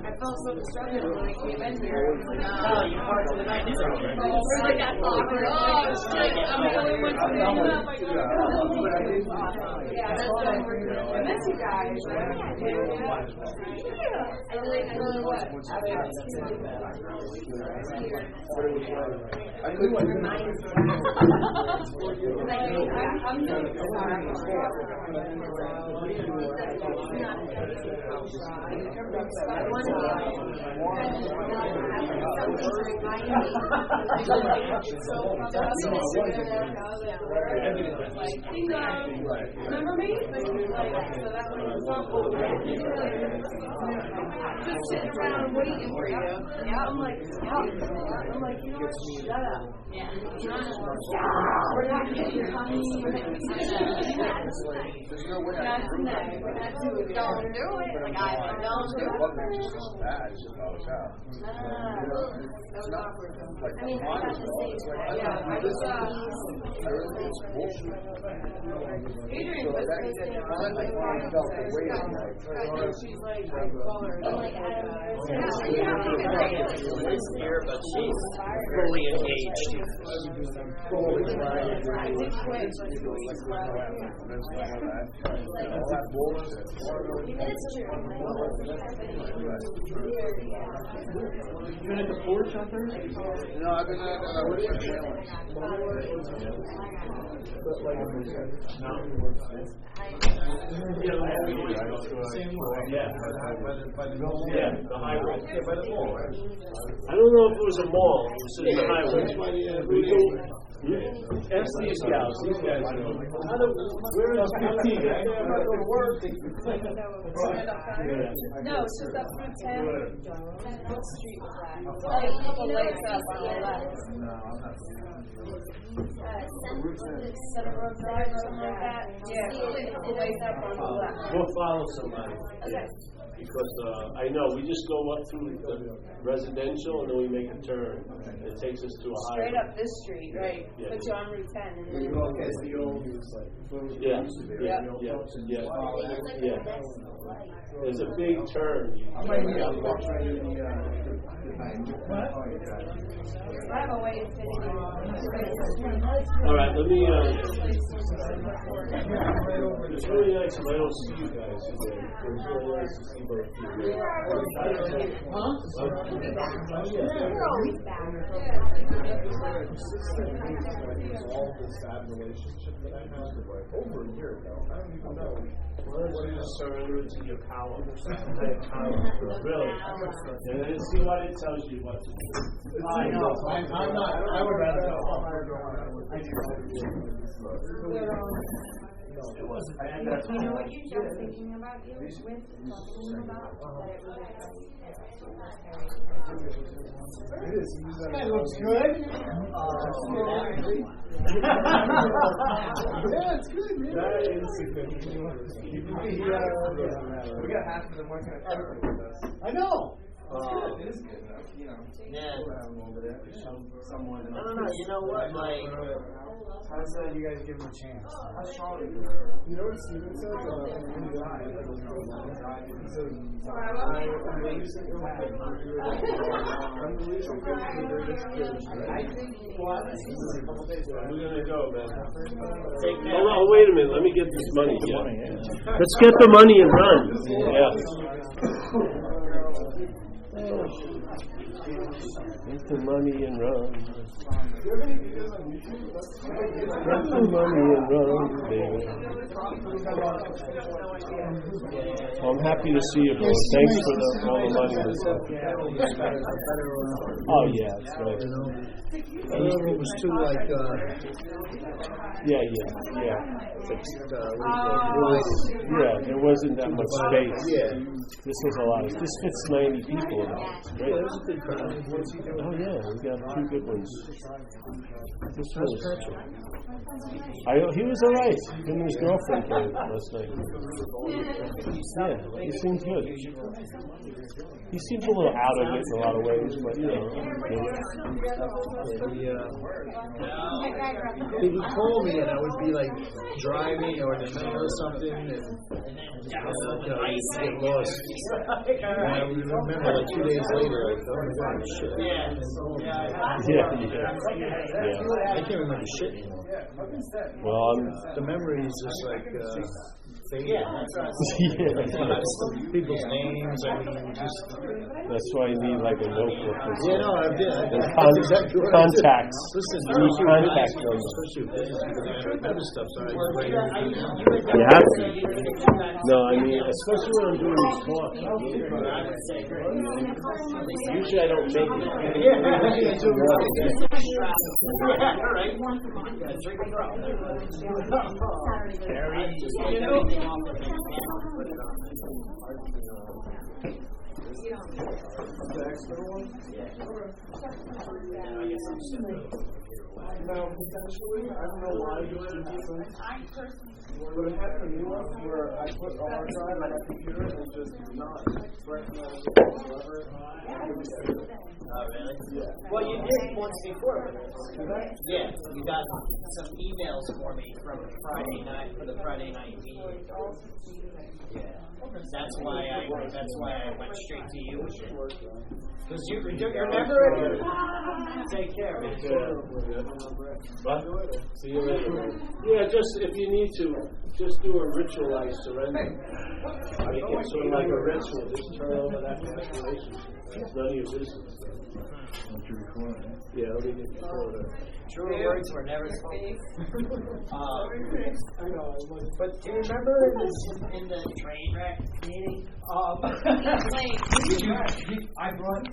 I felt so destructive when I came in here. Oh, you part of the night. We're like that awkward. Oh, shit, I'm the only one to know. Yeah, that's what I'm working on. I miss you guys. I really what? I couldn't I'm remember me? Just sitting around waiting for you. Yeah, I'm like, you know what? Shut up. Yeah. We're not getting coming. There's no way. We're not doing it. Don't do it. Like I don't do it. That was awkward. I mean, I got the same. Yeah, I was. Adrian was she's like, I call her. Here, but she's fully engaged. I did quit like 2 weeks left. You been at the porch on Thursday? No, I've been at Yeah, the highway. Yeah, by the mall, right? I don't know if it was a mall. It was the highway. Ask these guys. These guys know. Where is 15? I never go to work. No, it's just up through 10. What street was that? A couple lights up on the left. Center Road Drive or something like that. Yeah, a couple lights up on the left. We'll follow somebody. Okay. Because I know we just go up through the residential and then we make a turn. It takes us to a highway. Straight up this street, right? Yeah. Put you on Route 10 and then. Yeah. There's a big turn. I have a way of fitting in. All right, let me. It's really nice if I don't see you guys today. It's really nice to see both of you. We're always back. All this bad relationship that I had like over a year ago. I don't even know. Well, you just surrender to your power. Really. And then see what it tells you what to do. I know. I'm not. I would rather go. It wasn't bad. You know what you just thinking about you with talking about that it was That looks good. Yeah, it's good, man. That is good. We got half of them working at Kirkland with us. I know. Yeah. No. You know what? Like, I said, you guys give him a chance. You know what Steven said about the guy? He says, We're gonna go, man. Oh, wait a minute. Let me get this money. Yeah. Let's get the money and run. Yeah. Get the money and run. Get the money and run, baby. I'm happy to see you, bro. Thanks for all the money and stuff. Oh, yeah, that's right. It was too, like, Yeah. Yeah, there wasn't that much space. Yeah. This was a lot. This fits 90 people. It's great. It was a good crowd. Oh yeah, we got 2 good ones. This was. He was all right. Him and his girlfriend played last night. Yeah, he seemed good. He seems a little out of it in a lot of ways, but you know. He would call me and I would be like driving or in the middle of something and I used to get lost. And I would remember like 2 days later, like, oh my god, shit. Yeah. I can't remember shit anymore. Well, the memory is just like fading. yeah. People's names, I mean, just. That's why you need like a notebook or something. Yeah, no, I did. And contacts. Listen, you need contact numbers. especially with business, because I remember stuff, so I write everything down. You have to. No, I mean, especially when I'm doing these talks. Usually I don't make it. Now, potentially, I don't know why you did this thing. What had happened to me was where I put a hard drive on my computer and just not recognize it whatsoever. Oh, really? Yeah. Well, you did once before. Yeah, you got some emails for me from Friday night, for the Friday night meeting. Yeah. That's why I went straight to you with it. Because you're never ready. Take care. See you later. Yeah, just if you need to, just do a ritualized surrender. Make it sort of like a ritual. Just turn over that past relationship. It's none of your business. Yeah, I'll leave it before True words were never spoken. But do you remember in the train wreck meeting? I brought